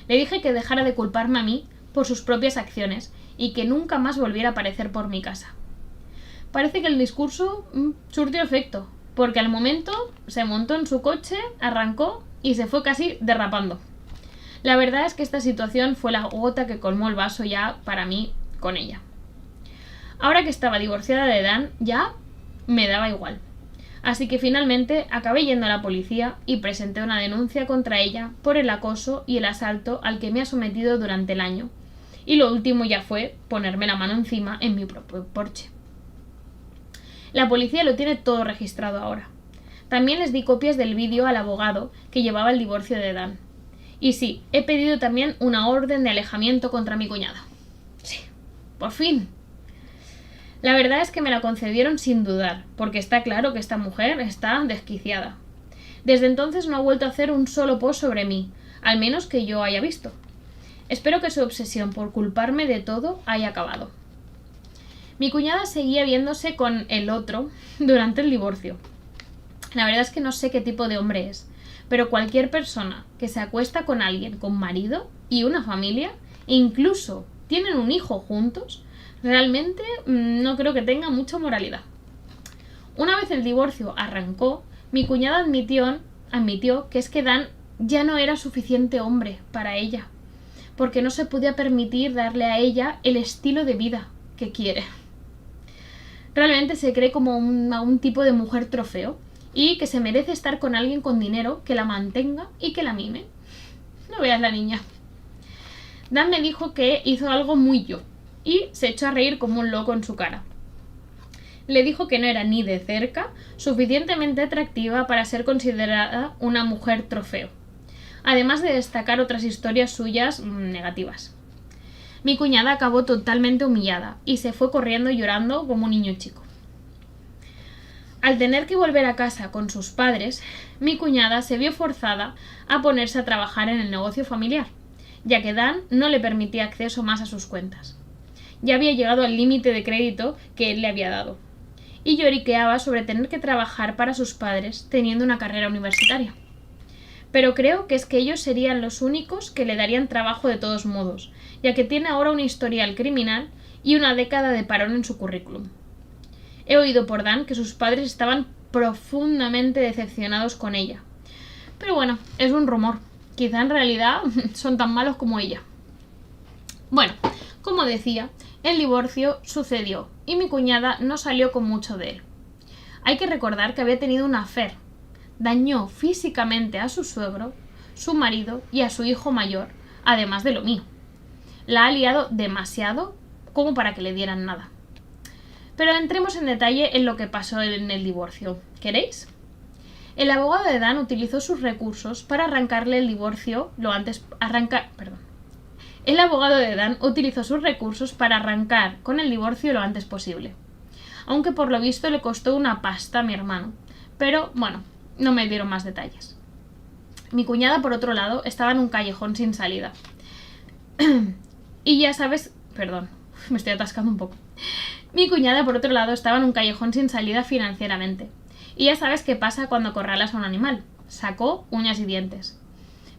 Le dije que dejara de culparme a mí por sus propias acciones y que nunca más volviera a aparecer por mi casa. Parece que el discurso surtió efecto, porque al momento se montó en su coche, arrancó y se fue casi derrapando. La verdad es que esta situación fue la gota que colmó el vaso ya para mí con ella. Ahora que estaba divorciada de Dan, ya me daba igual. Así que finalmente acabé yendo a la policía y presenté una denuncia contra ella por el acoso y el asalto al que me ha sometido durante el año. Y lo último ya fue ponerme la mano encima en mi propio porche. La policía lo tiene todo registrado ahora. También les di copias del vídeo al abogado que llevaba el divorcio de Dan. Y sí, he pedido también una orden de alejamiento contra mi cuñada. Sí, por fin. La verdad es que me la concedieron sin dudar, porque está claro que esta mujer está desquiciada. Desde entonces no ha vuelto a hacer un solo post sobre mí, al menos que yo haya visto. Espero que su obsesión por culparme de todo haya acabado. Mi cuñada seguía viéndose con el otro durante el divorcio. La verdad es que no sé qué tipo de hombre es, pero cualquier persona que se acuesta con alguien con marido y una familia, e incluso tienen un hijo juntos, realmente no creo que tenga mucha moralidad. Una vez el divorcio arrancó, mi cuñada admitió que es que Dan ya no era suficiente hombre para ella, porque no se podía permitir darle a ella el estilo de vida que quiere. Realmente se cree como un tipo de mujer trofeo y que se merece estar con alguien con dinero que la mantenga y que la mime. No veas la niña. Dan me dijo que hizo algo muy yo y se echó a reír como un loco en su cara. Le dijo que no era ni de cerca suficientemente atractiva para ser considerada una mujer trofeo, además de destacar otras historias suyas negativas. Mi cuñada acabó totalmente humillada y se fue corriendo llorando como un niño chico. Al tener que volver a casa con sus padres, mi cuñada se vio forzada a ponerse a trabajar en el negocio familiar, ya que Dan no le permitía acceso más a sus cuentas. Ya había llegado al límite de crédito que él le había dado, y lloriqueaba sobre tener que trabajar para sus padres teniendo una carrera universitaria. Pero creo que es que ellos serían los únicos que le darían trabajo de todos modos, ya que tiene ahora un historial criminal y una década de parón en su currículum. He oído por Dan que sus padres estaban profundamente decepcionados con ella. Pero bueno, es un rumor. Quizá en realidad son tan malos como ella. Bueno, como decía, el divorcio sucedió y mi cuñada no salió con mucho de él. Hay que recordar que había tenido un affair. Dañó físicamente a su suegro, su marido y a su hijo mayor, además de lo mío. La ha liado demasiado como para que le dieran nada. Pero entremos en detalle en lo que pasó en el divorcio. ¿Queréis? El abogado de Dan utilizó sus recursos para arrancarle el divorcio El abogado de Dan utilizó sus recursos para arrancar con el divorcio lo antes posible. Aunque por lo visto le costó una pasta a mi hermano. Pero bueno, no me dieron más detalles. Mi cuñada, por otro lado, estaba en un callejón sin salida. Y ya sabes... Perdón, me estoy atascando un poco. Mi cuñada, por otro lado, estaba en un callejón sin salida financieramente. Y ya sabes qué pasa cuando acorralas a un animal. Sacó uñas y dientes.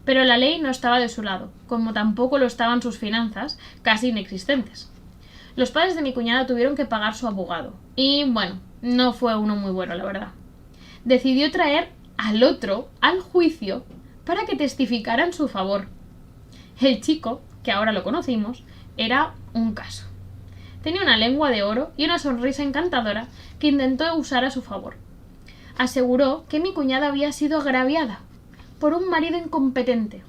Pero la ley no estaba de su lado, como tampoco lo estaban sus finanzas, casi inexistentes. Los padres de mi cuñada tuvieron que pagar su abogado. Y bueno, no fue uno muy bueno, la verdad. Decidió traer al otro al juicio para que testificara en su favor. El chico, que ahora lo conocimos, era un caso. Tenía una lengua de oro y una sonrisa encantadora que intentó usar a su favor. Aseguró que mi cuñada había sido agraviada por un marido incompetente,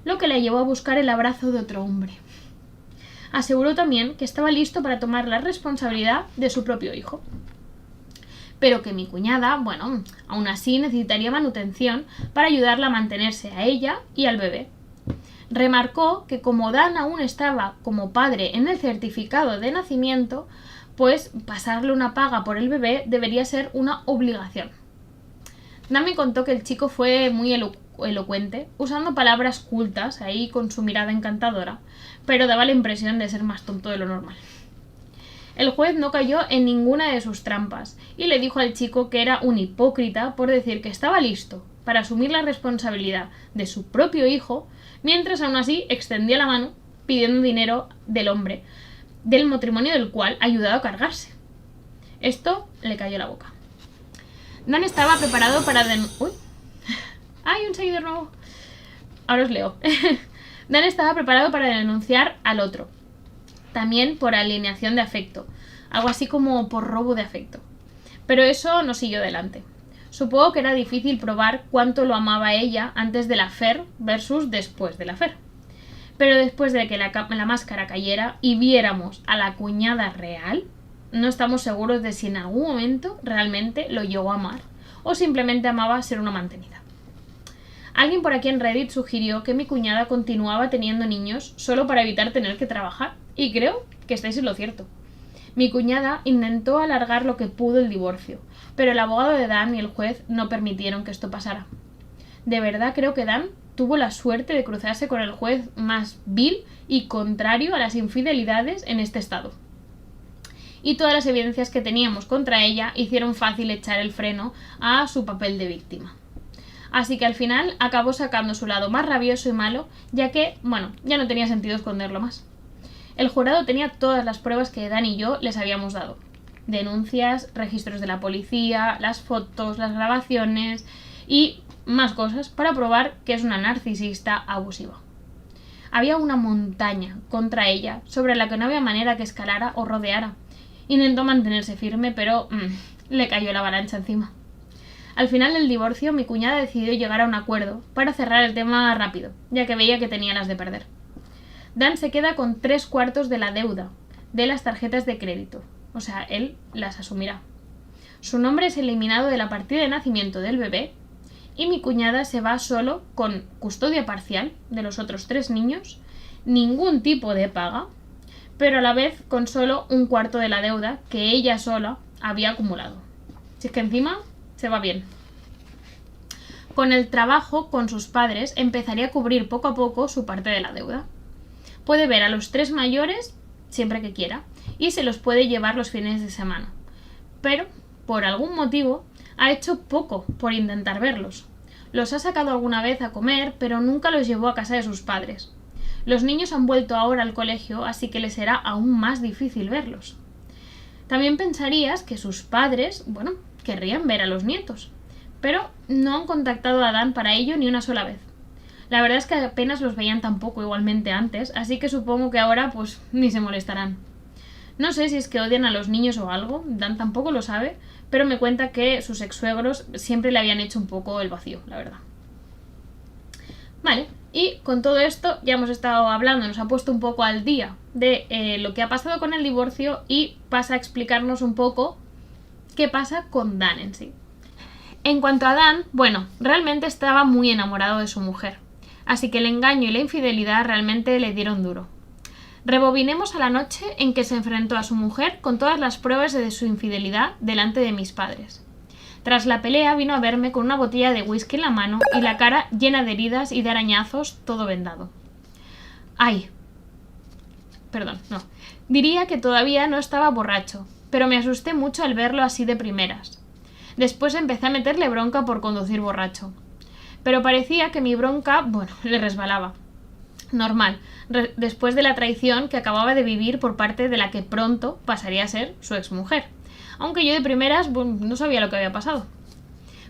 lo que la llevó a buscar el abrazo de otro hombre. Aseguró también que estaba listo para tomar la responsabilidad de su propio hijo. Pero que mi cuñada, bueno, aún así necesitaría manutención para ayudarla a mantenerse a ella y al bebé. Remarcó que como Dan aún estaba como padre en el certificado de nacimiento, pues pasarle una paga por el bebé debería ser una obligación. Dan me contó que el chico fue muy elocuente, usando palabras cultas ahí con su mirada encantadora, pero daba la impresión de ser más tonto de lo normal. El juez no cayó en ninguna de sus trampas y le dijo al chico que era un hipócrita por decir que estaba listo para asumir la responsabilidad de su propio hijo, mientras aún así extendía la mano pidiendo dinero del hombre, del matrimonio del cual ayudaba a cargarse. Esto le cayó la boca. Dan estaba preparado para ¡Uy! ¡Ay, un seguidor nuevo! Ahora os leo. Dan estaba preparado para denunciar al otro, también por alienación de afecto, algo así como por robo de afecto. Pero eso no siguió adelante. Supongo que era difícil probar cuánto lo amaba ella antes del affair versus después del affair. Pero después de que la máscara cayera y viéramos a la cuñada real, no estamos seguros de si en algún momento realmente lo llegó a amar o simplemente amaba ser una mantenida. Alguien por aquí en Reddit sugirió que mi cuñada continuaba teniendo niños solo para evitar tener que trabajar, y creo que estáis en lo cierto. Mi cuñada intentó alargar lo que pudo el divorcio, pero el abogado de Dan y el juez no permitieron que esto pasara. De verdad creo que Dan tuvo la suerte de cruzarse con el juez más vil y contrario a las infidelidades en este estado. Y todas las evidencias que teníamos contra ella hicieron fácil echar el freno a su papel de víctima. Así que al final acabó sacando su lado más rabioso y malo, ya que, bueno, ya no tenía sentido esconderlo más. El jurado tenía todas las pruebas que Dan y yo les habíamos dado. Denuncias, registros de la policía, las fotos, las grabaciones y más cosas para probar que es una narcisista abusiva. Había una montaña contra ella sobre la que no había manera que escalara o rodeara. Intentó mantenerse firme, pero le cayó la avalancha encima. Al final del divorcio, mi cuñada decidió llegar a un acuerdo para cerrar el tema rápido, ya que veía que tenía las de perder. Dan se queda con 3/4 de la deuda de las tarjetas de crédito, o sea, él las asumirá. Su nombre es eliminado de la partida de nacimiento del bebé y mi cuñada se va solo con custodia parcial de los otros 3 niños, ningún tipo de paga, pero a la vez con solo 1/4 de la deuda que ella sola había acumulado. Si es que encima se va bien. Con el trabajo con sus padres empezaría a cubrir poco a poco su parte de la deuda. Puede ver a los 3 mayores siempre que quiera y se los puede llevar los fines de semana. Pero, por algún motivo, ha hecho poco por intentar verlos. Los ha sacado alguna vez a comer, pero nunca los llevó a casa de sus padres. Los niños han vuelto ahora al colegio, así que les será aún más difícil verlos. También pensarías que sus padres, bueno, querrían ver a los nietos, pero no han contactado a Dan para ello ni una sola vez. La verdad es que apenas los veían tampoco igualmente antes, así que supongo que ahora pues ni se molestarán. No sé si es que odian a los niños o algo, Dan tampoco lo sabe, pero me cuenta que sus ex-suegros siempre le habían hecho un poco el vacío, la verdad. Vale, y con todo esto ya hemos estado hablando, nos ha puesto un poco al día de lo que ha pasado con el divorcio y pasa a explicarnos un poco qué pasa con Dan en sí. En cuanto a Dan, bueno, realmente estaba muy enamorado de su mujer, así que el engaño y la infidelidad realmente le dieron duro. Rebobinemos a la noche en que se enfrentó a su mujer con todas las pruebas de su infidelidad delante de mis padres. Tras la pelea vino a verme con una botella de whisky en la mano y la cara llena de heridas y de arañazos, todo vendado. ¡Ay! Perdón, no. Diría que todavía no estaba borracho, pero me asusté mucho al verlo así de primeras. Después empecé a meterle bronca por conducir borracho. Pero parecía que mi bronca, le resbalaba. Normal, después de la traición que acababa de vivir por parte de la que pronto pasaría a ser su exmujer. Aunque yo de primeras no sabía lo que había pasado.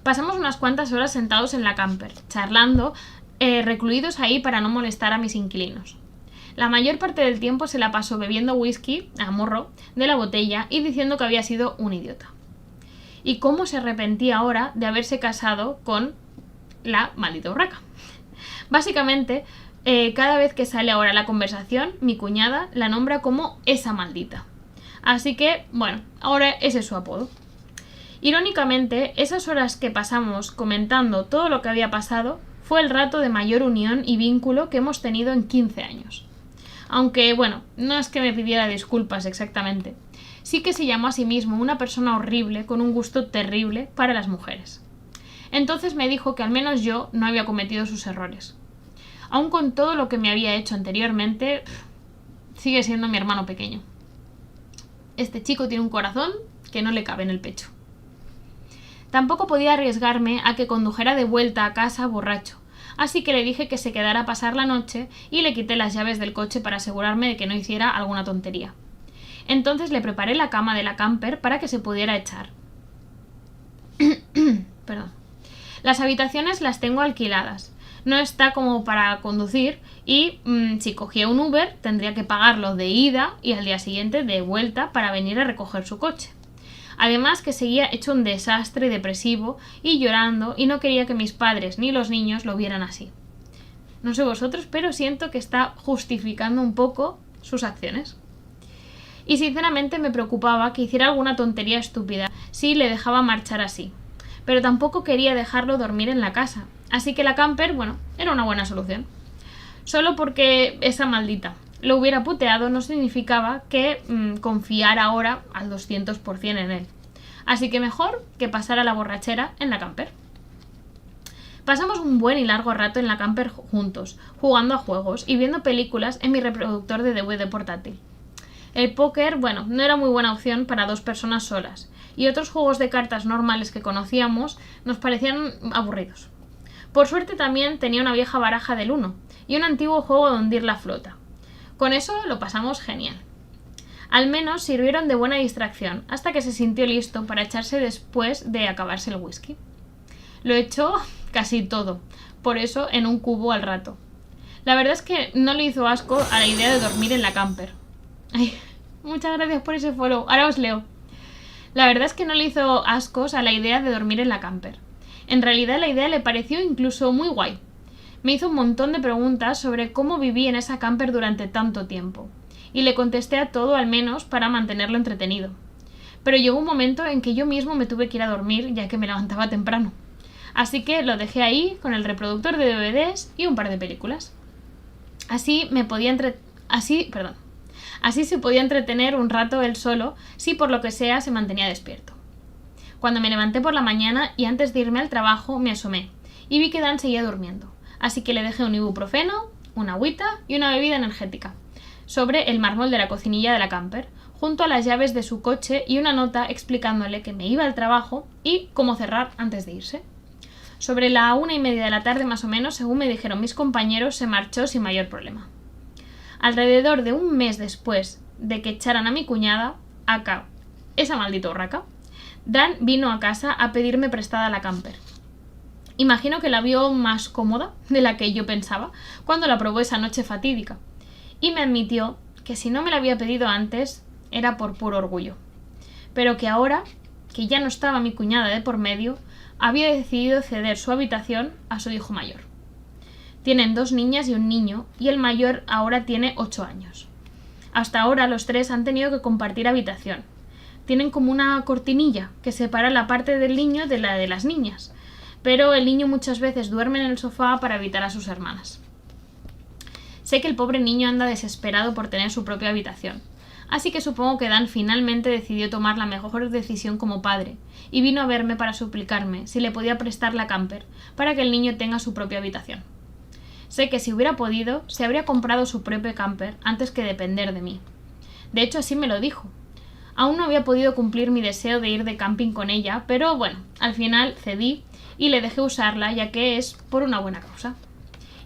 Pasamos unas cuantas horas sentados en la camper, charlando, recluidos ahí para no molestar a mis inquilinos. La mayor parte del tiempo se la pasó bebiendo whisky, a morro, de la botella y diciendo que había sido un idiota. Y cómo se arrepentía ahora de haberse casado con la maldita urraca. Básicamente, cada vez que sale ahora la conversación, mi cuñada la nombra como esa maldita. Así que, ahora ese es su apodo. Irónicamente, esas horas que pasamos comentando todo lo que había pasado fue el rato de mayor unión y vínculo que hemos tenido en 15 años. Aunque, no es que me pidiera disculpas exactamente. Sí que se llamó a sí mismo una persona horrible con un gusto terrible para las mujeres. Entonces me dijo que al menos yo no había cometido sus errores. Aun con todo lo que me había hecho anteriormente, sigue siendo mi hermano pequeño. Este chico tiene un corazón que no le cabe en el pecho. Tampoco podía arriesgarme a que condujera de vuelta a casa borracho, así que le dije que se quedara a pasar la noche y le quité las llaves del coche para asegurarme de que no hiciera alguna tontería. Entonces le preparé la cama de la camper para que se pudiera echar. Perdón. Las habitaciones las tengo alquiladas. No está como para conducir y si cogía un Uber tendría que pagarlo de ida y al día siguiente de vuelta para venir a recoger su coche. Además que seguía hecho un desastre depresivo y llorando y no quería que mis padres ni los niños lo vieran así. No sé vosotros, pero siento que está justificando un poco sus acciones. Y sinceramente me preocupaba que hiciera alguna tontería estúpida si le dejaba marchar así. Pero tampoco quería dejarlo dormir en la casa, así que la camper, era una buena solución. Solo porque esa maldita lo hubiera puteado no significaba que confiara ahora al 200% en él. Así que mejor que pasara la borrachera en la camper. Pasamos un buen y largo rato en la camper juntos, jugando a juegos y viendo películas en mi reproductor de DVD portátil. El póker, no era muy buena opción para dos personas solas, y otros juegos de cartas normales que conocíamos nos parecían aburridos. Por suerte también tenía una vieja baraja del Uno y un antiguo juego de hundir la flota. Con eso lo pasamos genial. Al menos sirvieron de buena distracción hasta que se sintió listo para echarse después de acabarse el whisky. Lo echó casi todo, por eso en un cubo al rato. La verdad es que no le hizo asco a la idea de dormir en la camper. Ay, muchas gracias por ese follow, ahora os leo. La verdad es que no le hizo ascos a la idea de dormir en la camper. En realidad la idea le pareció incluso muy guay. Me hizo un montón de preguntas sobre cómo viví en esa camper durante tanto tiempo. Y le contesté a todo al menos para mantenerlo entretenido. Pero llegó un momento en que yo mismo me tuve que ir a dormir ya que me levantaba temprano. Así que lo dejé ahí con el reproductor de DVDs y un par de películas. Así se podía entretener un rato él solo si por lo que sea se mantenía despierto. Cuando me levanté por la mañana y antes de irme al trabajo me asomé y vi que Dan seguía durmiendo, así que le dejé un ibuprofeno, una agüita y una bebida energética sobre el mármol de la cocinilla de la camper, junto a las llaves de su coche y una nota explicándole que me iba al trabajo y cómo cerrar antes de irse. Sobre la 1:30 de la tarde más o menos, según me dijeron mis compañeros, se marchó sin mayor problema. Alrededor de un mes después de que echaran a mi cuñada, acá, esa maldita urraca, Dan vino a casa a pedirme prestada la camper. Imagino que la vio más cómoda de la que yo pensaba cuando la probó esa noche fatídica, y me admitió que si no me la había pedido antes era por puro orgullo, pero que ahora, que ya no estaba mi cuñada de por medio, había decidido ceder su habitación a su hijo mayor. Tienen 2 niñas y un niño, y el mayor ahora tiene 8 años. Hasta ahora los 3 han tenido que compartir habitación, tienen como una cortinilla que separa la parte del niño de la de las niñas, pero el niño muchas veces duerme en el sofá para evitar a sus hermanas. Sé que el pobre niño anda desesperado por tener su propia habitación, así que supongo que Dan finalmente decidió tomar la mejor decisión como padre y vino a verme para suplicarme si le podía prestar la camper para que el niño tenga su propia habitación. Sé que si hubiera podido, se habría comprado su propio camper antes que depender de mí. De hecho, así me lo dijo. Aún no había podido cumplir mi deseo de ir de camping con ella, pero bueno, al final cedí y le dejé usarla ya que es por una buena causa.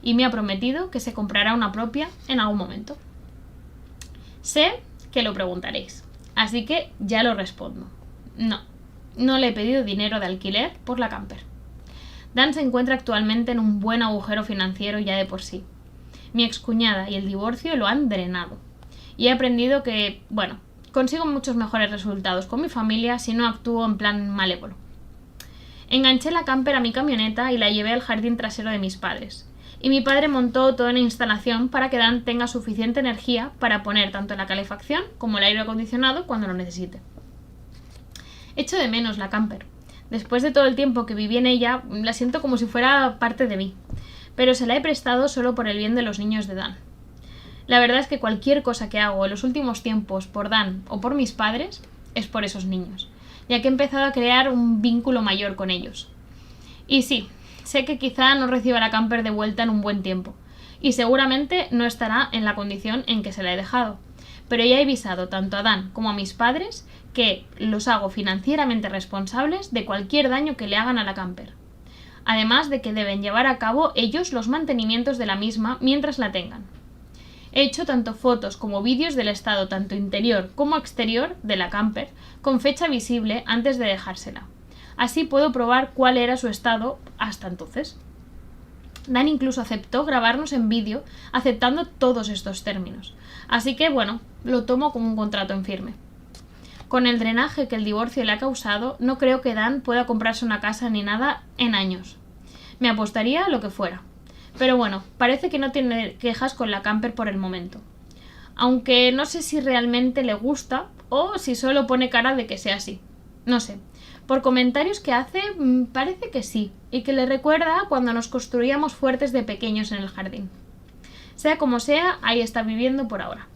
Y me ha prometido que se comprará una propia en algún momento. Sé que lo preguntaréis, así que ya lo respondo. No le he pedido dinero de alquiler por la camper. Dan se encuentra actualmente en un buen agujero financiero ya de por sí. Mi excuñada y el divorcio lo han drenado. Y he aprendido que, bueno, consigo muchos mejores resultados con mi familia si no actúo en plan malévolo. Enganché la camper a mi camioneta y la llevé al jardín trasero de mis padres. Y mi padre montó toda una instalación para que Dan tenga suficiente energía para poner tanto la calefacción como el aire acondicionado cuando lo necesite. Echo de menos la camper. Después de todo el tiempo que viví en ella, la siento como si fuera parte de mí, pero se la he prestado solo por el bien de los niños de Dan. La verdad es que cualquier cosa que hago en los últimos tiempos por Dan o por mis padres es por esos niños, ya que he empezado a crear un vínculo mayor con ellos. Y sí, sé que quizá no reciba la camper de vuelta en un buen tiempo, y seguramente no estará en la condición en que se la he dejado, pero ya he avisado tanto a Dan como a mis padres que los hago financieramente responsables de cualquier daño que le hagan a la camper. Además de que deben llevar a cabo ellos los mantenimientos de la misma mientras la tengan. He hecho tanto fotos como vídeos del estado tanto interior como exterior de la camper con fecha visible antes de dejársela. Así puedo probar cuál era su estado hasta entonces. Dan incluso aceptó grabarnos en vídeo aceptando todos estos términos. Así que bueno, lo tomo como un contrato en firme. Con el drenaje que el divorcio le ha causado, no creo que Dan pueda comprarse una casa ni nada en años. Me apostaría a lo que fuera. Pero bueno, parece que no tiene quejas con la camper por el momento. Aunque no sé si realmente le gusta o si solo pone cara de que sea así. No sé. Por comentarios que hace, parece que sí, y que le recuerda cuando nos construíamos fuertes de pequeños en el jardín. Sea como sea, ahí está viviendo por ahora.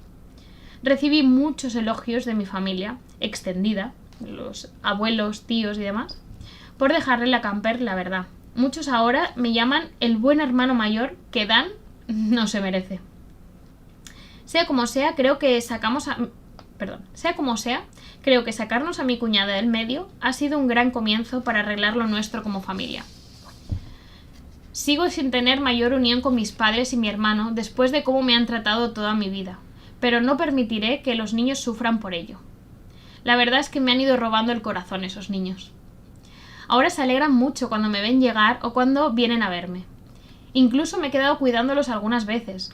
Recibí muchos elogios de mi familia, extendida, los abuelos, tíos y demás, por dejarle la camper, la verdad. Muchos ahora me llaman el buen hermano mayor que Dan no se merece. Sea como sea, creo que sacarnos a mi cuñada del medio ha sido un gran comienzo para arreglar lo nuestro como familia. Sigo sin tener mayor unión con mis padres y mi hermano después de cómo me han tratado toda mi vida, pero no permitiré que los niños sufran por ello. La verdad es que me han ido robando el corazón esos niños. Ahora se alegran mucho cuando me ven llegar o cuando vienen a verme. Incluso me he quedado cuidándolos algunas veces.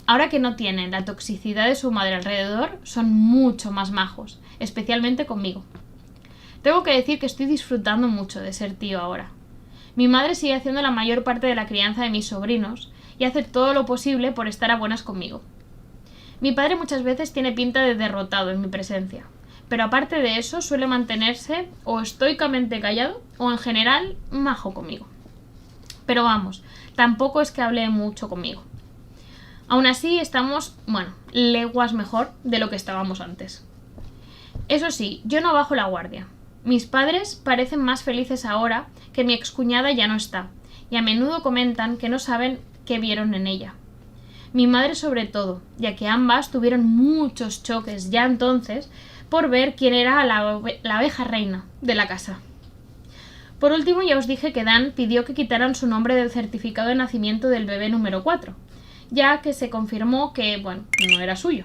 Ahora que no tienen la toxicidad de su madre alrededor, son mucho más majos, especialmente conmigo. Tengo que decir que estoy disfrutando mucho de ser tío ahora. Mi madre sigue haciendo la mayor parte de la crianza de mis sobrinos y hace todo lo posible por estar a buenas conmigo. Mi padre muchas veces tiene pinta de derrotado en mi presencia, pero aparte de eso suele mantenerse o estoicamente callado o en general majo conmigo. Pero vamos, tampoco es que hable mucho conmigo. Aún así estamos, leguas mejor de lo que estábamos antes. Eso sí, yo no bajo la guardia. Mis padres parecen más felices ahora que mi excuñada ya no está, y a menudo comentan que no saben qué vieron en ella. Mi madre sobre todo, ya que ambas tuvieron muchos choques ya entonces por ver quién era la abeja reina de la casa. Por último, ya os dije que Dan pidió que quitaran su nombre del certificado de nacimiento del bebé número 4, ya que se confirmó que, no era suyo.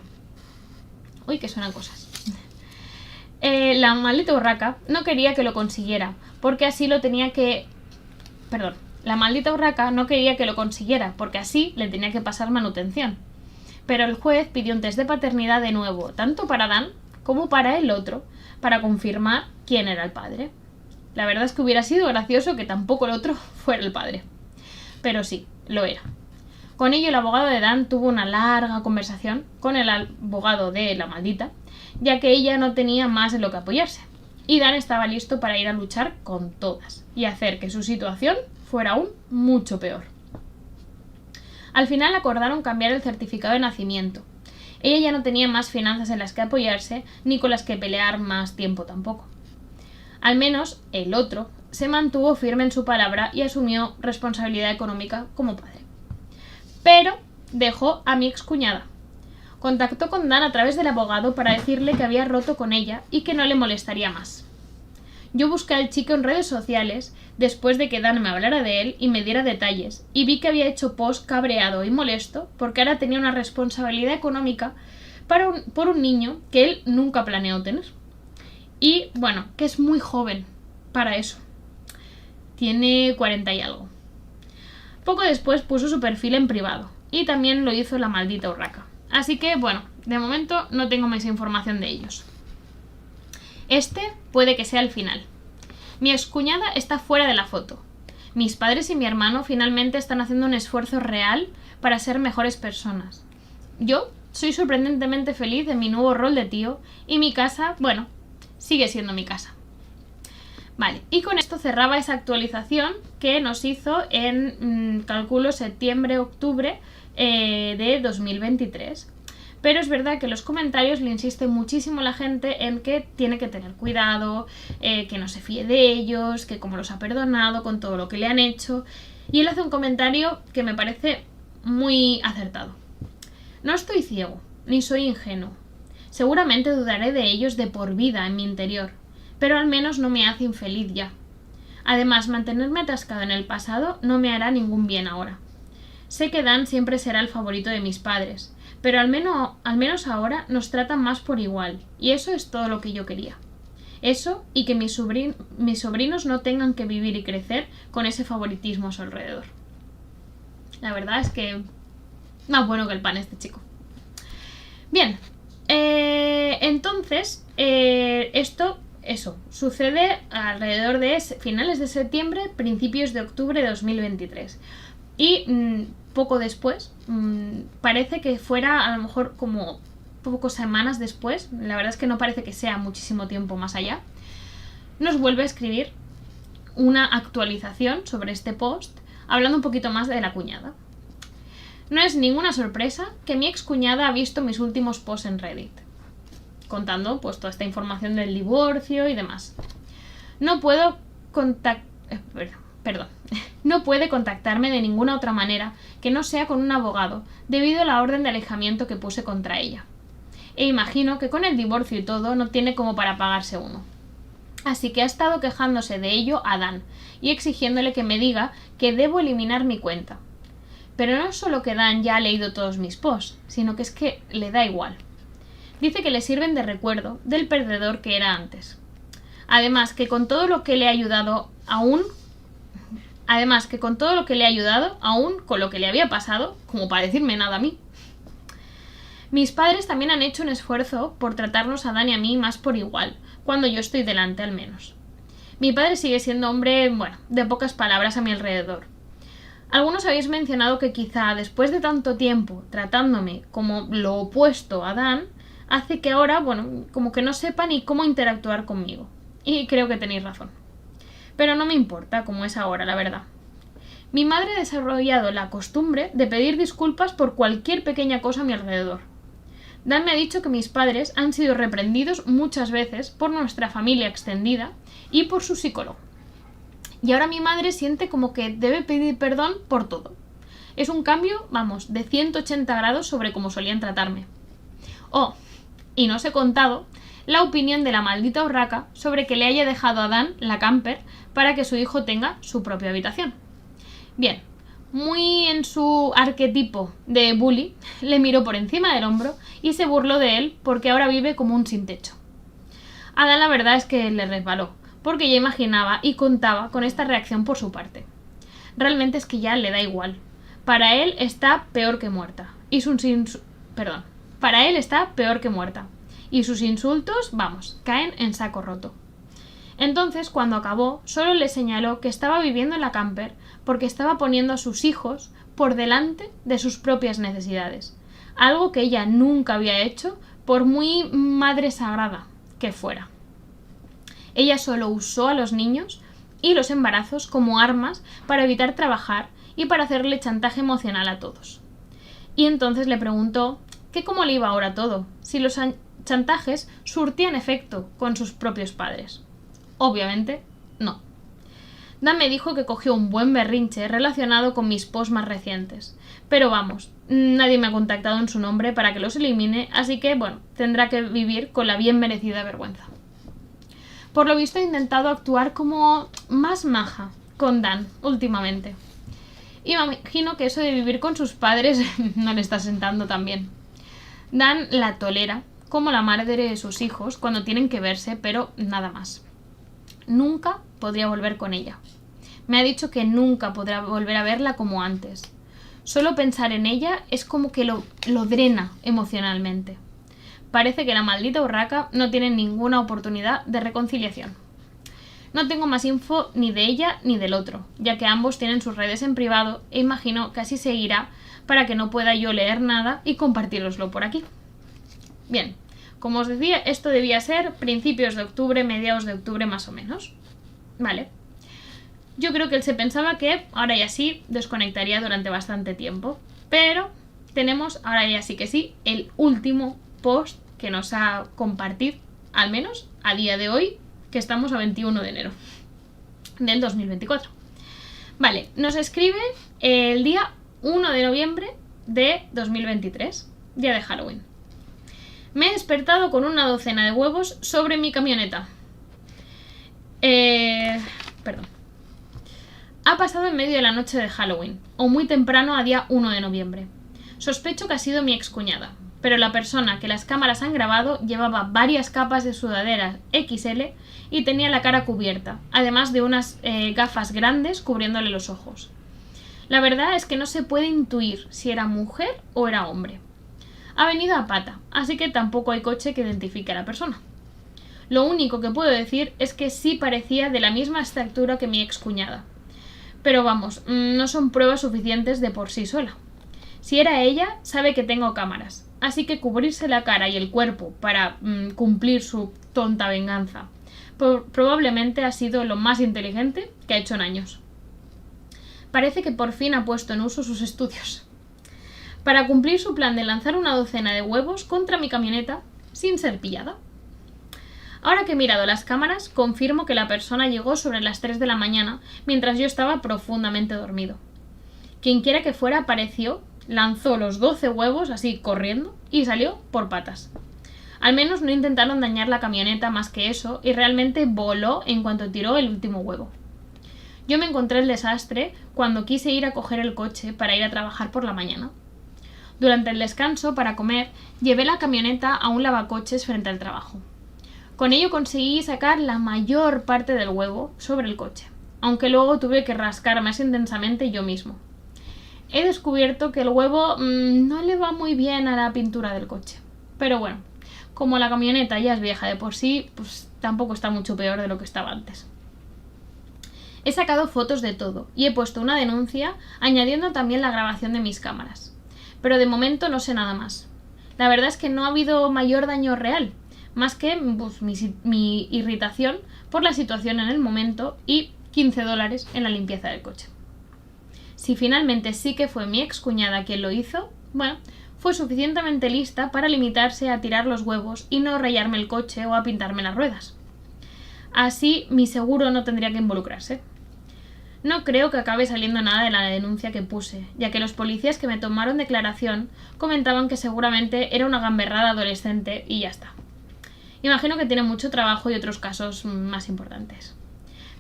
Uy, que suenan cosas. La maldita urraca no quería que lo consiguiera, porque así lo tenía que... La maldita urraca no quería que lo consiguiera, porque así le tenía que pasar manutención. Pero el juez pidió un test de paternidad de nuevo, tanto para Dan como para el otro, para confirmar quién era el padre. La verdad es que hubiera sido gracioso que tampoco el otro fuera el padre. Pero sí, lo era. Con ello, el abogado de Dan tuvo una larga conversación con el abogado de la maldita, ya que ella no tenía más en lo que apoyarse. Y Dan estaba listo para ir a luchar con todas y hacer que su situación fuera aún mucho peor. Al final acordaron cambiar el certificado de nacimiento. Ella ya no tenía más finanzas en las que apoyarse, ni con las que pelear más tiempo tampoco. Al menos el otro se mantuvo firme en su palabra y asumió responsabilidad económica como padre. Pero dejó a mi excuñada. Contactó con Dan a través del abogado para decirle que había roto con ella y que no le molestaría más. Yo busqué al chico en redes sociales después de que Dan me hablara de él y me diera detalles, y vi que había hecho post cabreado y molesto porque ahora tenía una responsabilidad económica por un niño que él nunca planeó tener. Y bueno, que es muy joven para eso. Tiene 40 y algo. Poco después puso su perfil en privado, y también lo hizo la maldita urraca. Así que, bueno, de momento no tengo más información de ellos. Este puede que sea el final. Mi excuñada está fuera de la foto. Mis padres y mi hermano finalmente están haciendo un esfuerzo real para ser mejores personas. Yo soy sorprendentemente feliz en mi nuevo rol de tío y mi casa, bueno, sigue siendo mi casa. Vale, y con esto cerraba esa actualización que nos hizo en, calculo, septiembre-octubre de 2023. Pero es verdad que en los comentarios le insiste muchísimo la gente en que tiene que tener cuidado, que no se fíe de ellos, que como los ha perdonado con todo lo que le han hecho. Y él hace un comentario que me parece muy acertado. No estoy ciego, ni soy ingenuo. Seguramente dudaré de ellos de por vida en mi interior, pero al menos no me hace infeliz ya. Además, mantenerme atascado en el pasado no me hará ningún bien ahora. Sé que Dan siempre será el favorito de mis padres, pero al menos ahora nos tratan más por igual, y eso es todo lo que yo quería. Eso, y que mis sobrinos no tengan que vivir y crecer con ese favoritismo a su alrededor. La verdad es que más bueno que el pan este chico. Bien, entonces esto sucede alrededor de finales de septiembre, principios de octubre de 2023. Y poco después, parece que fuera a lo mejor como pocas semanas después, la verdad es que no parece que sea muchísimo tiempo más allá, nos vuelve a escribir una actualización sobre este post, hablando un poquito más de la cuñada. No es ninguna sorpresa que mi excuñada ha visto mis últimos posts en Reddit, contando pues toda esta información del divorcio y demás. No puede contactarme de ninguna otra manera que no sea con un abogado, debido a la orden de alejamiento que puse contra ella. E imagino que con el divorcio y todo no tiene como para pagarse uno. Así que ha estado quejándose de ello a Dan y exigiéndole que me diga que debo eliminar mi cuenta. Pero no solo que Dan ya ha leído todos mis posts, sino que es que le da igual. Dice que le sirven de recuerdo del perdedor que era antes. Además que con todo lo que le ha ayudado, aún con lo que le había pasado, como para decirme nada a mí. Mis padres también han hecho un esfuerzo por tratarnos a Dan y a mí más por igual, cuando yo estoy delante al menos. Mi padre sigue siendo hombre, de pocas palabras a mi alrededor. Algunos habéis mencionado que quizá después de tanto tiempo tratándome como lo opuesto a Dan, hace que ahora, como que no sepa ni cómo interactuar conmigo. Y creo que tenéis razón. Pero no me importa cómo es ahora, la verdad. Mi madre ha desarrollado la costumbre de pedir disculpas por cualquier pequeña cosa a mi alrededor. Dan me ha dicho que mis padres han sido reprendidos muchas veces por nuestra familia extendida y por su psicólogo. Y ahora mi madre siente como que debe pedir perdón por todo. Es un cambio, de 180 grados sobre cómo solían tratarme. Oh, y no os he contado la opinión de la maldita urraca sobre que le haya dejado a Dan la camper para que su hijo tenga su propia habitación. Bien, muy en su arquetipo de bully, le miró por encima del hombro y se burló de él porque ahora vive como un sin techo. A Dan la verdad es que le resbaló, porque ya imaginaba y contaba con esta reacción por su parte. Realmente es que ya le da igual. Para él está peor que muerta. Para él está peor que muerta. Y sus insultos, caen en saco roto. Entonces, cuando acabó, solo le señaló que estaba viviendo en la camper porque estaba poniendo a sus hijos por delante de sus propias necesidades, algo que ella nunca había hecho por muy madre sagrada que fuera. Ella solo usó a los niños y los embarazos como armas para evitar trabajar y para hacerle chantaje emocional a todos. Y entonces le preguntó que cómo le iba ahora todo, si los chantajes surtían efecto con sus propios padres. Obviamente, no. Dan me dijo que cogió un buen berrinche relacionado con mis posts más recientes. Pero vamos, nadie me ha contactado en su nombre para que los elimine, así que, bueno, tendrá que vivir con la bien merecida vergüenza. Por lo visto he intentado actuar como más maja con Dan últimamente. Y me imagino que eso de vivir con sus padres no le está sentando tan bien. Dan la tolera como la madre de sus hijos cuando tienen que verse, pero nada más. Nunca podría volver con ella. Me ha dicho que nunca podrá volver a verla como antes. Solo pensar en ella es como que lo drena emocionalmente. Parece que la maldita urraca no tiene ninguna oportunidad de reconciliación. No tengo más info ni de ella ni del otro, ya que ambos tienen sus redes en privado e imagino que así seguirá para que no pueda yo leer nada y compartiroslo por aquí. Bien, como os decía, esto debía ser principios de octubre, mediados de octubre más o menos. Vale. Yo creo que él se pensaba que ahora ya sí desconectaría durante bastante tiempo, pero tenemos ahora ya sí que sí el último post que nos ha compartido, al menos a día de hoy, que estamos a 21 de enero del 2024. Vale, nos escribe el día 1 de noviembre de 2023, día de Halloween. Me he despertado con una docena de huevos sobre mi camioneta. Perdón. Ha pasado en medio de la noche de Halloween, o muy temprano a día 1 de noviembre. Sospecho que ha sido mi excuñada, pero la persona que las cámaras han grabado llevaba varias capas de sudadera XL y tenía la cara cubierta, además de unas gafas grandes cubriéndole los ojos. La verdad es que no se puede intuir si era mujer o era hombre. Ha venido a pata, así que tampoco hay coche que identifique a la persona. Lo único que puedo decir es que sí parecía de la misma estatura que mi excuñada. Pero vamos, no son pruebas suficientes de por sí sola. Si era ella, sabe que tengo cámaras, así que cubrirse la cara y el cuerpo para cumplir su tonta venganza probablemente ha sido lo más inteligente que ha hecho en años. Parece que por fin ha puesto en uso sus estudios. Para cumplir su plan de lanzar una docena de huevos contra mi camioneta sin ser pillada. Ahora que he mirado las cámaras, confirmo que la persona llegó sobre las 3 de la mañana mientras yo estaba profundamente dormido. Quienquiera que fuera apareció, lanzó los 12 huevos así corriendo y salió por patas. Al menos no intentaron dañar la camioneta más que eso y realmente voló en cuanto tiró el último huevo. Yo me encontré el desastre cuando quise ir a coger el coche para ir a trabajar por la mañana. Durante el descanso, para comer, llevé la camioneta a un lavacoches frente al trabajo. Con ello conseguí sacar la mayor parte del huevo sobre el coche, aunque luego tuve que rascar más intensamente yo mismo. He descubierto que el huevo no le va muy bien a la pintura del coche. Pero bueno, como la camioneta ya es vieja de por sí, pues tampoco está mucho peor de lo que estaba antes. He sacado fotos de todo y he puesto una denuncia añadiendo también la grabación de mis cámaras. Pero de momento no sé nada más. La verdad es que no ha habido mayor daño real, más que pues, mi irritación por la situación en el momento y $15 en la limpieza del coche. Si finalmente sí que fue mi excuñada quien lo hizo, bueno, fue suficientemente lista para limitarse a tirar los huevos y no rayarme el coche o a pintarme las ruedas. Así mi seguro no tendría que involucrarse. No creo que acabe saliendo nada de la denuncia que puse, ya que los policías que me tomaron declaración comentaban que seguramente era una gamberrada adolescente y ya está. Imagino que tiene mucho trabajo y otros casos más importantes.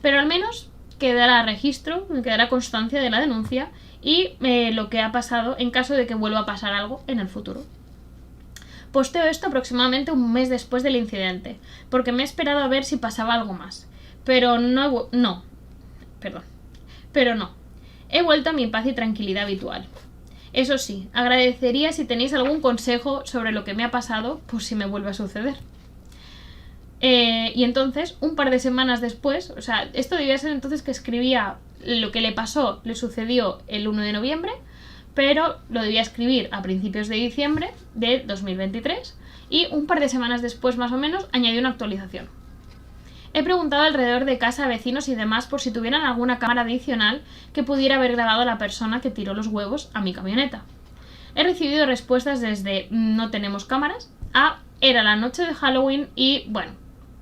Pero al menos quedará registro, quedará constancia de la denuncia y lo que ha pasado en caso de que vuelva a pasar algo en el futuro. Posteo esto aproximadamente un mes después del incidente, porque me he esperado a ver si pasaba algo más. Pero no. He vuelto a mi paz y tranquilidad habitual. Eso sí, agradecería si tenéis algún consejo sobre lo que me ha pasado, por si me vuelve a suceder. Y entonces, un par de semanas después, o sea, esto debía ser entonces que escribía lo que le pasó, le sucedió el 1 de noviembre, pero lo debía escribir a principios de diciembre de 2023 y un par de semanas después más o menos añadió una actualización. He preguntado alrededor de casa a vecinos y demás por si tuvieran alguna cámara adicional que pudiera haber grabado a la persona que tiró los huevos a mi camioneta. He recibido respuestas desde no tenemos cámaras a era la noche de Halloween y bueno,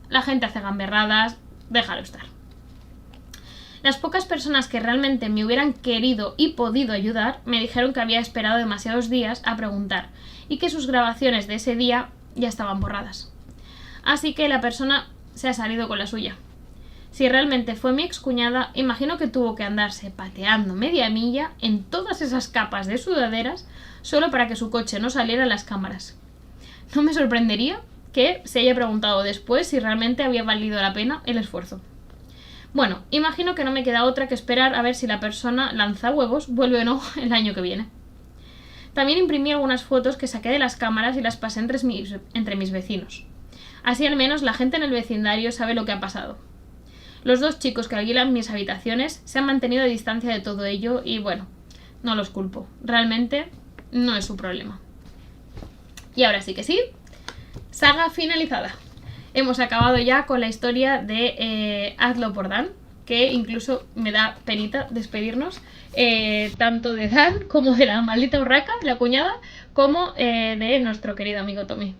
la gente hace gamberradas, déjalo estar. Las pocas personas que realmente me hubieran querido y podido ayudar me dijeron que había esperado demasiados días a preguntar y que sus grabaciones de ese día ya estaban borradas. Así que la persona se ha salido con la suya. Si realmente fue mi excuñada, imagino que tuvo que andarse pateando media milla en todas esas capas de sudaderas solo para que su coche no saliera en las cámaras. No me sorprendería que se haya preguntado después si realmente había valido la pena el esfuerzo. Bueno, imagino que no me queda otra que esperar a ver si la persona lanzahuevos vuelve o no el año que viene. También imprimí algunas fotos que saqué de las cámaras y las pasé entre mis vecinos. Así al menos la gente en el vecindario sabe lo que ha pasado. Los dos chicos que alquilan mis habitaciones se han mantenido a distancia de todo ello y bueno, no los culpo. Realmente no es su problema. Y ahora sí que sí, saga finalizada. Hemos acabado ya con la historia de Hazlo por Dan, que incluso me da penita despedirnos, tanto de Dan como de la maldita urraca, la cuñada, como de nuestro querido amigo Tommy.